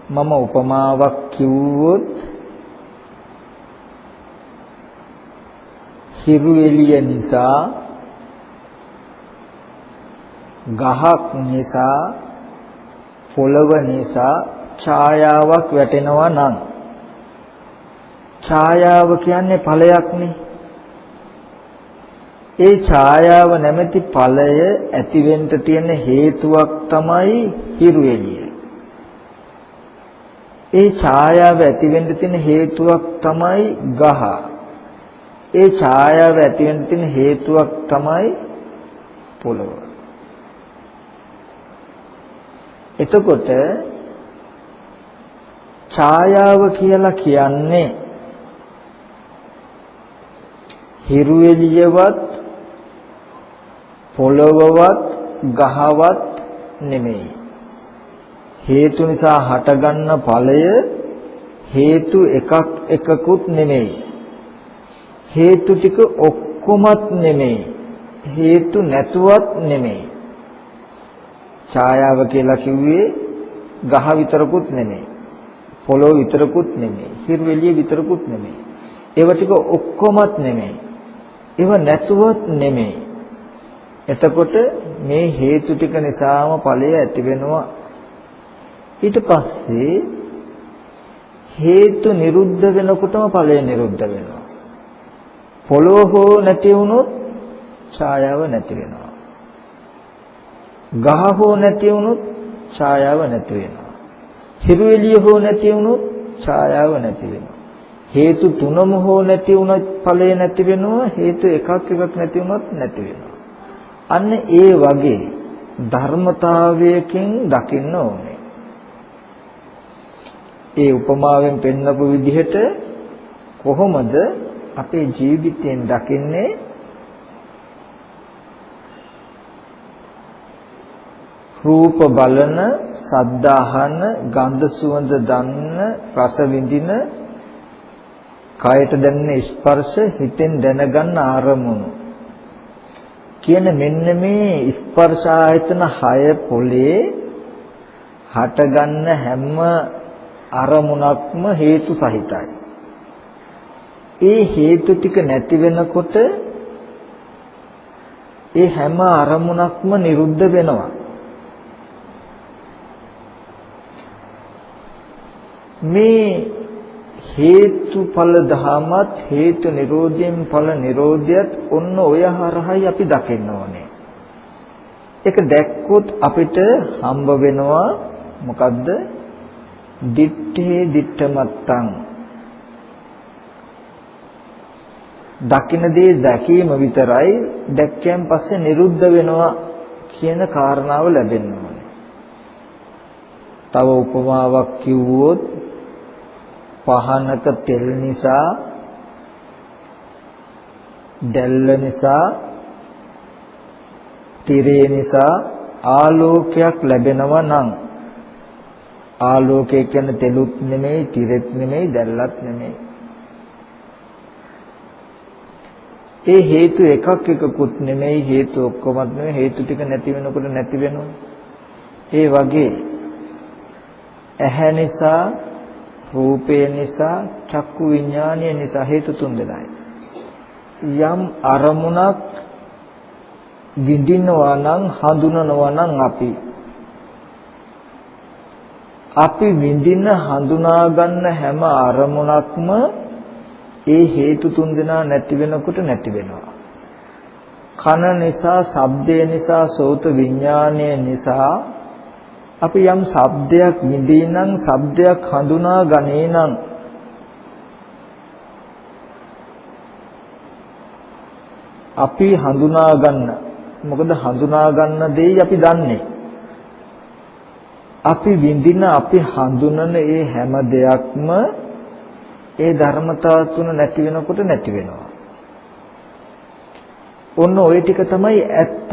මම උපමාවක් කිව්වොත් හිරු එළිය නිසා ගහක් නිසා පොළව නිසා ඡායාවක් වැටෙනවා නම් ඡායාව කියන්නේ ඵලයක්නේ. ඒ ඡායාව නැමැති ඵලය ඇතිවෙන්න තියෙන හේතුවක් තමයි හිරු එළිය. ඒ ඡායාව ඇතිවෙන්න තියෙන හේතුවක් තමයි ගහ. ඒ ඡායාව ඇතිවෙන්න තියෙන හේතුවක් තමයි පොළව. එතකොට ඡායාව කියලා කියන්නේ හිරු එළියවත් පොළවවත් ගහවත් නෙමෙයි. හේතු නිසා හටගන්න ඵලය හේතු එකකුත් නෙමෙයි. හේතු ටික ඔක්කොමත් නෙමෙයි. හේතු නැතුවත් නෙමෙයි. ඡායාව කියලා කිව්වේ ගහ විතරකුත් නෙමෙයි. පොළොව විතරකුත් නෙමෙයි. හිරු එළිය විතරකුත් නෙමෙයි. ඒව ටික ඔක්කොමත් නෙමෙයි. ඒව නැතුවත් නෙමෙයි. එතකොට මේ හේතු ටික නිසාම ඵලය ඇති වෙනවා. ඊට පස්සේ හේතු නිරුද්ධ වෙනකොටම ඵලය නිරුද්ධ වෙනවා. පොළොව හෝ නැති වුණොත් ඡායාව නැති වෙනවා. ගහ හෝ නැති වුණොත් ඡායාව නැති වෙනවා. හිරු එළිය හෝ නැති වුණොත් ඡායාව නැති වෙනවා. හේතු තුනම හෝ නැති වුණොත් ඵලය නැති වෙනවා. හේතු එකක් නැති වුණොත් නැති වෙනවා. අන්න ඒ වගේ ධර්මතාවයකින් දකින්න ඕනේ. ඒ උපමාවෙන් පෙන්නපු විදිහට කොහොමද අපේ ජීවිතයෙන් දකින්නේ රූප බලන, ශබ්ද අහන, ගන්ධ සුවඳ දන්න, රස විඳින, කායට දැනෙන ස්පර්ශ, හිතෙන් දැනගන්න අරමුණු කියන මෙන්න මේ ස්පර්ශ ආයතන 6 පොලේ හටගන්න හැම අරමුණක්ම හේතු සහිතයි. ඒ හේතු ටික නැති වෙනකොට ඒ හැම අරමුණක්ම නිරුද්ධ වෙනවා. මේ හේතුඵල ධමත් හේතු නිරෝධයෙන් ඵල නිරෝධයත් ඔන්න ඔය හරහයි අපි දකින්න ඕනේ. ඒක දැක්කොත් අපිට හම්බ වෙනවා මොකද්ද? දිත්තේ දිත්තමත්තං. දකින්න දේ දැකීම විතරයි, දැක්කයන් පස්සේ නිරුද්ධ වෙනවා කියන කාරණාව ලැබෙන්න ඕනේ. තව උපමාවක් කිව්වොත් පහනක තෙල් නිසා, දැල්ල නිසා, තිරේ නිසා ආලෝකයක් ලැබෙනවා නම් ආලෝකය කියන්නේ තෙලුත් නෙමෙයි, තිරෙත් නෙමෙයි, දැල්ලත් නෙමෙයි. ඒ හේතු එකකුත් නෙමෙයි, හේතු ඔක්කොමත් නෙමෙයි, හේතු ටික නැති වෙනකොට නැති වෙනවා. ඒ වගේ ඇහැ නිසා, රූපය නිසා, චක්කු විඥානය නිසා හේතු තුන් දෙනායි. යම් අරමුණක් විඳිනවා නම්, හඳුනනවා නම් අපි විඳින හඳුනා ගන්න හැම අරමුණක්ම ඒ හේතු තුන් දෙනා නැති වෙනකොට නැති වෙනවා. කන නිසා, ශබ්දය නිසා, සෝත විඥානය නිසා අපි යම් ශබ්දයක් විඳිනනම්, ශබ්දයක් හඳුනා ගන්නේ නම් අපි හඳුනා ගන්න. මොකද හඳුනා ගන්න දෙයි අපි දන්නේ. අපි විඳින, අපි හඳුනන ඒ හැම දෙයක්ම ඒ ධර්මතාව තුන නැති වෙනකොට නැති වෙනවා. ඔන්න ওই ටික තමයි ඇත්ත.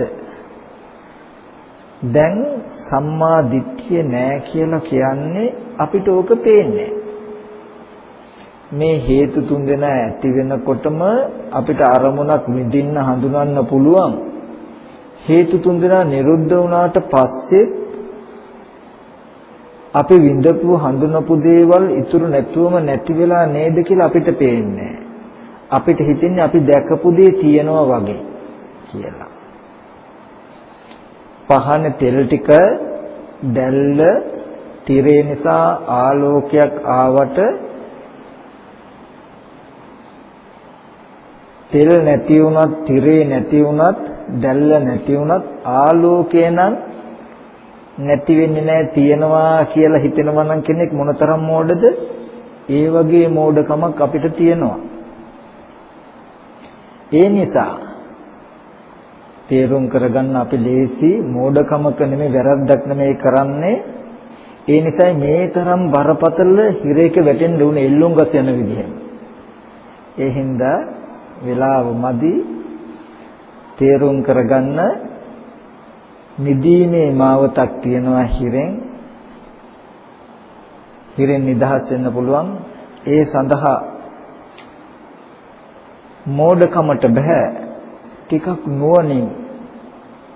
දැන් සම්මා දිට්ඨිය නෑ කියලා කියන්නේ අපිට ඕක පේන්නේ. මේ හේතු තුන් දෙනා ඇති වෙනකොටම අපිට අරමුණක් විඳින්න, හඳුනන්න පුළුවන්. හේතු තුන් දෙනා නිරුද්ධ වුණාට පස්සේ අපි විඳපු, හඳුනපු දේවල් ඉතුරු නැතුවම නැති වෙලා නේද කියලා අපිට පේන්නේ. අපිට හිතෙන්නේ අපි දැකපු දේ තියෙනවා වගේ කියලා. පහන තෙල් ටික, දැල්ල, තිරේ නිසා ආලෝකයක් ආවට තෙල් නැති වුණත්, තිරේ නැති වුණත්, දැල්ල නැති වුණත් ආලෝකය නම් නැති වෙන්නේ නැහැ, තියෙනවා කියලා හිතෙනවා නම් කෙනෙක් මොනතරම් මෝඩද? ඒ වගේ මෝඩකමක් අපිට තියෙනවා. ඒ නිසා තේරුම් කරගන්න අපි ලේසි, මෝඩකමක නෙමෙයි, වැරද්දක් නෙමෙයි කරන්නේ. ඒ නිසා මේ තරම් බරපතල හිරේක වැටෙන්න උනේ එල්ලුම් ගස් යන විදිහෙන්. ඒ හින්දා වෙලාව මදි, තේරුම් කරගන්න නිදීමේ මාවතක් තියෙනවා හිරෙන් නිදහස් වෙන්න පුළුවන්. ඒ සඳහා මෝඩකමට බෑ, ටිකක් නුවණින්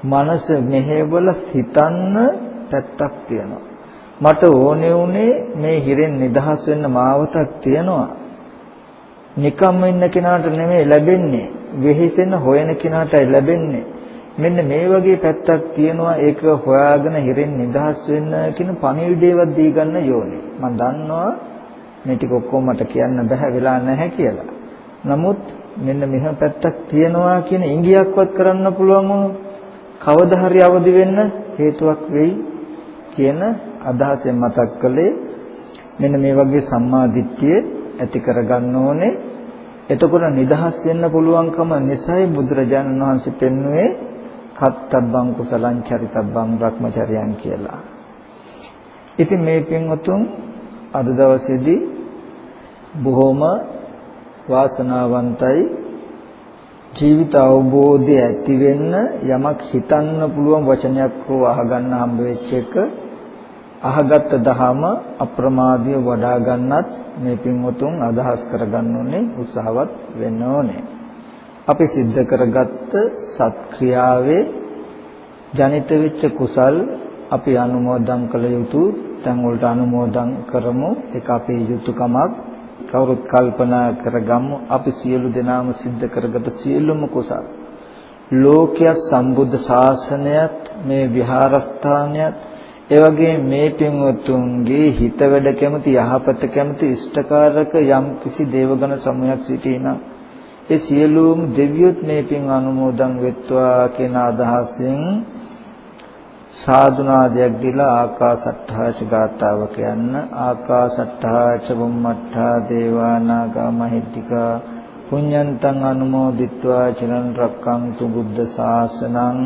මනස මෙහෙवल හිතන්න පැත්තක් තියෙනවා. මට ඕනේ උනේ මේ හිරෙන් නිදහස් වෙන්න මාවතක් තියෙනවා. නිකම්ම ඉන්න කෙනාට නෙමෙයි ලැබෙන්නේ, වෙහෙසෙන හොයන කෙනාටයි ලැබෙන්නේ. මෙන්න මේ වගේ පැත්තක් තියෙනවා. ඒක හොයාගෙන හිරෙන් නිදහස් වෙන්න කියන පණිවිඩයවත් දී ගන්න යෝනේ. මම දන්නවා මේ ටික ඔක්කොම මට කියන්න බෑ, වෙලා නැහැ කියලා. නමුත් මෙන්න මෙහෙම පැත්තක් තියෙනවා කියන ඉඟියක්වත් කරන්න පුළුවන් වුණොත් කවදා හරි අවදි වෙන්න හේතුවක් වෙයි කියන අදහසෙන් මතක් කළේ. මෙන්න මේ වගේ සම්මා දිට්ඨිය ඇති කරගන්න ඕනේ. එතකොට නිදහස් වෙන්න පුළුවන්කම නිසයි බුදුරජාණන් වහන්සේ පෙන්වුවේ කත්තබ්බං කුසලං චරිතබ්බං බ්‍රහ්මචර්යං කියලා. ඉතින් මේ පින්වතුන් අද දවසේදී බොහොම වාසනාවන්තයි ජීවිත අවබෝධය ඇති වෙන්න යමක් හිතන්න පුළුවන් වචනයක් හෝ අහගන්න හම්බ වෙච්ච එක අහගත්ත දහම අප්‍රමාදීව වඩා ගන්නත් මේ පින්වතුන් අදහස් කරගන්න ඕනේ උත්සාහවත් වෙන්න ඕනේ. අපි සිද්ධ කරගත්ත සත්ක්‍රියාවේ ජනිත වෙච්ච කුසල් අපි අනුමෝදන් කළ යුතු තැන් වලට අනුමෝදන් කරමු. ඒක අපේ යුතුයකමක්. කවුරුත් කල්පනා කරගමු අපි සියලු දෙනාම සිද්ධ කරගත සියලුම කුසල් ලෝකයේ සම්බුද්ධ ශාසනයත් මේ විහාරස්ථානයත් ඒ වගේ මේ පින්වතුන්ගේ හිත වැඩ කැමති යහපත කැමති ඉෂ්ඨකාරක යම් කිසි දේවගණ සමූහයක් සිටිනා ඒ සියලුම දෙවියොත් මේ පින් අනුමෝදන් වෙත්වා කියන අදහසින් සාදුනාදයක් දීලා ආකාසට්ඨාච ගාතාව කියන්න. ආකාසට්ඨාච බුම්මට්ඨා දේවා නාග මහිද්దికා පුඤ්ඤන්තං අනුමෝදිත්වා චිරන් රක්ඛන්තු බුද්ධ ශාසනං.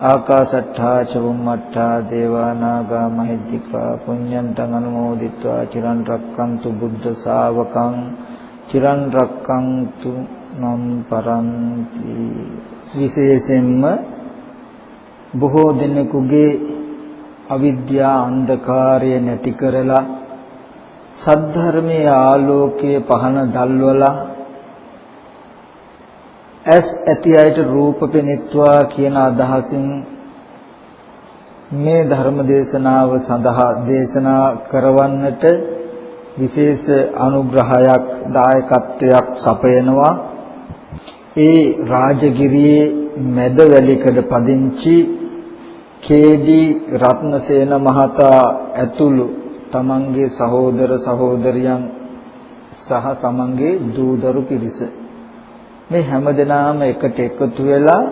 ආකාසට්ඨාච බුම්මට්ඨා දේවා නාග මහිද්దికා පුඤ්ඤන්තං අනුමෝදිත්වා චිරන් රක්ඛන්තු බුද්ධ ශාවකං. චිරන් රක්ඛන්තු නම් පරන්ති. විශේෂයෙන්ම බොහෝ දෙනෙකුගේ අවිද්‍යා අන්ධකාරය නැති කරලා සද්ධර්මයේ ආලෝකයේ පහන දැල්වලා ඇස් ඇති අයට රූප පෙනෙත්වා කියන අදහසින් මේ ධර්ම දේශනාව සඳහා දේශනා කරවන්නට විශේෂ අනුග්‍රහයක් දායකත්වයක් සපයනවා. ඒ රාජගිරියේ මැදවැලිකඩ පදිංචි කේඩී රත්නසේන මහතා ඇතුළු තමන්ගේ සහෝදර සහෝදරියන් සහ තමන්ගේ දූදරු පිරිස මේ හැමදෙනාම එකට එකතු වෙලා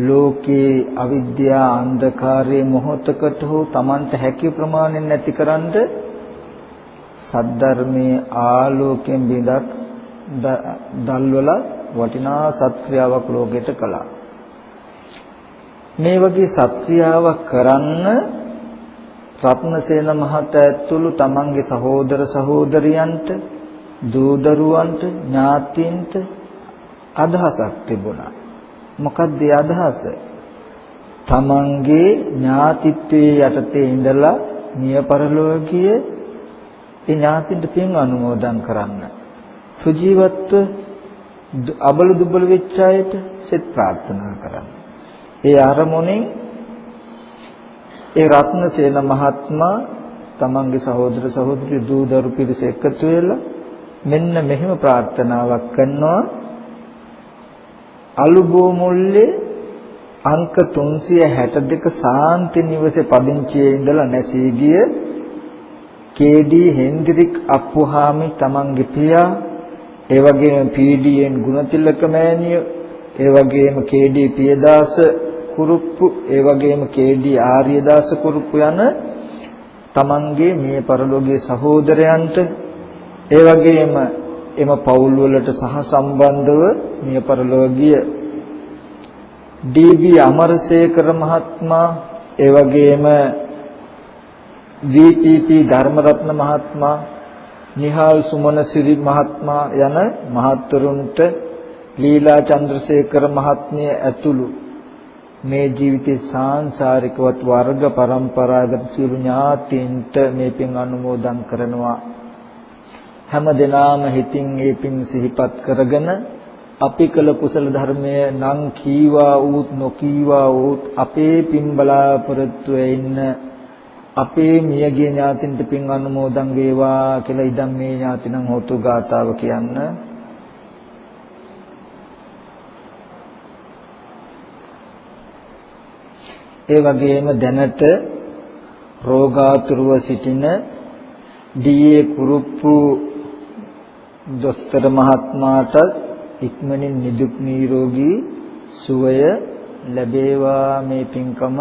ලෝකේ අවිද්‍යා අන්ධකාරයේ මොහොතකට හෝ තමන්ට හැකි ප්‍රමාණයෙන් නැතිකරන්න සද්ධර්මයේ ආලෝකයෙන් බිඳක් දල්වලා වටිනා සත්ක්‍රියාවක් ලෝකෙට කළා. මේ වගේ සත්ක්‍රියාවක් කරන්න රත්නසේන මහතා ඇතුළු තමන්ගේ සහෝදර සහෝදරියන්ට දූ දරුවන්ට ඥාතීන්ට අදහසක් තිබුණා. මොකක්ද ඒ අදහස? තමන්ගේ ඥාතිත්වයේ යටතේ ඉඳලා මිය පරලෝකීය ඒ ඥාතින්ට පින් අනුමෝදන් කරන්න. සුජීවත්ව අබල දුබල වෙච්ච අයට සෙත් ප්‍රාර්ථනා කරන්න. ඒ අරමුණෙන් ඒ රත්නසේන මහත්මයා තමන්ගේ සහෝදර සහෝදරි දූ දරු පිරිස එකතු වෙලා මෙන්න මෙහෙම ප්‍රාර්ථනාවක් කරනවා. අලුබෝ මුල්ලේ අංක 362 සාන්ති නිවසේ පදිංචියේ ඉඳලා නැසී ගිය කේඩී හෙන්ද්‍රික් අප්පුහාමි තමන්ගේ පියා ඒ වගේම පීඩීඑන් ගුණතිලක මෑණිය ඒ වගේම කේඩී පියදාස කුරුප්පු ඒ වගේම කේඩී ආර්යදාස කුරුප්පු යන තමන්ගේ මේ පරලෝකීය සහෝදරයන්ට ඒ වගේම එම පවුල් වලට සහ සම්බන්ධව මේ පරලෝකීය ඩී.බී. අමරසේකර මහත්මයා ඒ වගේම වී.පී.පී. ධර්මරත්න මහත්මයා නිහාල් සුමනසිරි මහත්මයා යන මහත්වරුන්ට ලීලා චන්ද්‍රසේකර මහත්මිය ඇතුළු මේ ජීවිතේ සාංශාරිකවත් වර්ග પરම්පරාගත සියලු ඥාතීන්ට මේ පින් අනුමෝදන් කරනවා. හැම දිනම හිතින් ඒ පින් සිහිපත් කරගෙන අපි කළ කුසල ධර්මය නම් කීවා වූත් නොකීවා වූත් අපේ පින් බලාපොරොත්තු වෙන්න අපේ මියගිය ඥාතින්ට පින් අනුමෝදන් වේවා කියලා ඉදම් මේ ඥාතිනම් හොතු ගාතාව කියන්න. ඒ වගේම දැනට රෝගාතුරව සිටින ඩී.ඒ. කුරුප්පු දොස්තර මහත්මයාට ඉක්මනින් නිදුක් නිරෝගී සුවය ලැබේවා මේ පින්කම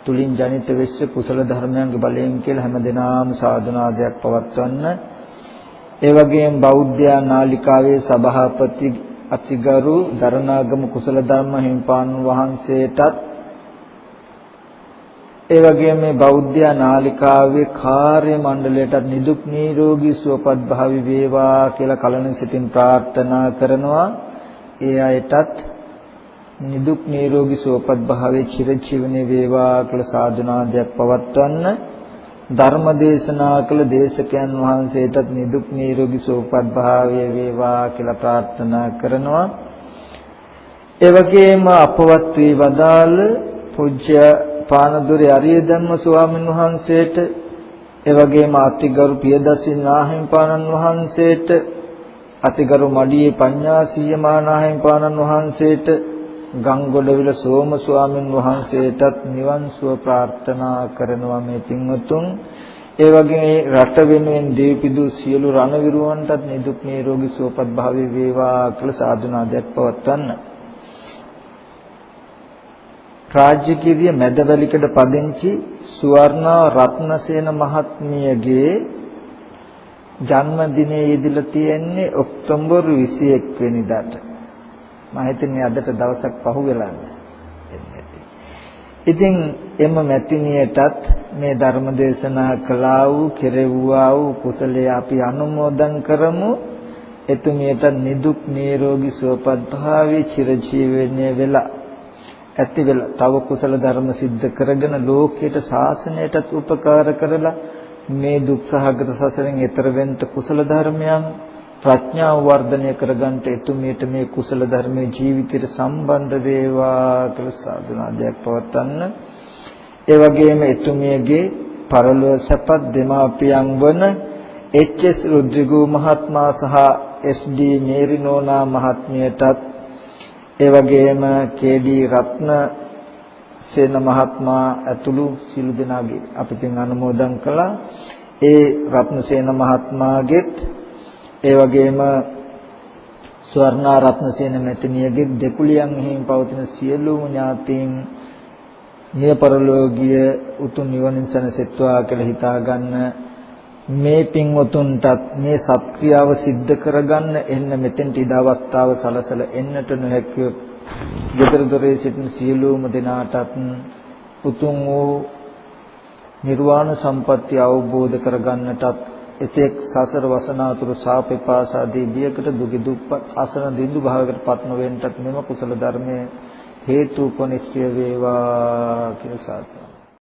තුලින් ජනිත වෙච්ච කුසල ධර්මයන්ගේ බලයෙන් කියලා හැමදෙනාම සාධනාදයක් පවත්වන්න. ඒ වගේම බෞද්ධ නාලිකාවේ සභාපති අතිගරු දරණාගම කුසල ධර්ම හිමිපාණන් වහන්සේටත් ඒ වගේම මේ බෞද්ධ නාලිකාවේ කාර්ය මණ්ඩලයටත් නිදුක් නිරෝගී සුවපත් භාවි වේවා කියලා කලන සිතින් ප්‍රාර්ථනා කරනවා. ඒ අයටත් නිදුක් නිරෝගී සුවපත් භාවයේ චිරජීවනයේ වේවා කියලා සාදුනාදයක් පවත්වන්න. ධර්ම දේශනා කළ දේශකයන් වහන්සේටත් නිදුක් නිරෝගී සුවපත් භාවයේ වේවා කියලා ප්‍රාර්ථනා කරනවා. ඒ වගේම අපවත් වී වදාළ පූජ්‍ය පානදුරේ අරිය ධම්ම ස්වාමීන් වහන්සේට, ඒ වගේම අතිගරු පියදසින් නාහිමිපාණන් වහන්සේට, අතිගරු මඩියේ පඤ්ඤාසීය මානාහිමිපාණන් වහන්සේට, ගංගොඩවිල සෝම ස්වාමීන් වහන්සේටත් නිවන් සුව ප්‍රාර්ථනා කරනවා මේ පින්වතුන්. ඒ වගේ රට වෙනුවෙන් දීපිදු සියලු රණවිරුවන්ටත් නිදුක් නිරෝගී සුවපත් භාවයේ වේවා කියලා සාදුනාදයක් පවත්වන්න. රාජ්‍යකීය මැදවැලිකඩ පදිංචි සුවර්ණා රත්නසේන මහත්මියගේ ජන්මදිනයේ යෙදিলা තියෙන්නේ ඔක්තෝබර් 21 වෙනිදාට. මම හිතන්නේ අදට දවසක් පහු වෙලා නැහැ. ඉතින් එම මැතිණියටත් මේ ධර්ම දේශනා කළා වූ කෙරෙව්වා වූ කුසලයේ අපි අනුමෝදන් කරමු. එතුමියට නිදුක් නිරෝගී සුවපත් භාවයේ චිරජීවනයේ වෙලා ඇති වෙලා තව කුසල ධර්ම સિદ્ધ කරගෙන ලෝකයට ශාසනයටත් උපකාර කරලා මේ දුක් සහගත සසරෙන් එතර වෙන්න කුසල ධර්මයන් ප්‍රඥාව වර්ධනය කරගන්නට එතුමියට මේ කුසල ධර්මයේ ජීවිතයට සම්බන්ධ වේවා කියලා සාදුනාදයක් පවත්වන්න. ඒ වගේම එතුමියගේ පරලෝක සපත් දෙමාපියන් වන එච්.එස්. රුද්‍රිගු මහත්මයා සහ එස්.ඩී. මේරිනෝනා මහත්මියටත්, ඒ වගේම කේ.ඩී. රත්න සේන මහත්මයා ඇතුළු සියලු දෙනාගේ අපි පින් අනුමෝදන් කළා. ඒ රත්නසේන මහත්මයාගෙත්, ඒ වගේම ස්වර්ණා රත්නසේන මෙතනියගේ දෙකුලියන් හිමින් පවතින සියලුම ඥාතීන් මිය පරලෝකීය උතුම් නිවනින් සැනසෙත්වා කියලා හිතා ගන්න. මේ පින්වතුන්ටත් මේ සත්ක්‍රියාව સિદ્ધ කරගන්න එන්න මෙතෙන්ට ඉඩ අවස්ථාව සලසලා එන්නට නොහැකිය. ගෙදර දොරේ සිටින සියලුම දෙනාටත් උතුම් වූ නිර්වාණ සම්පත්තිය අවබෝධ කරගන්නටත් එතෙක් සසර වසනාතුරු සාපේපාසාදී බියකට දුකි දුප්පත් අසරණ දින්දු භාවයකට පත් නොවෙන්නටත් මෙම කුසල ධර්මයේ හේතු උපනිශ්‍රය වේවා කියලා සාදු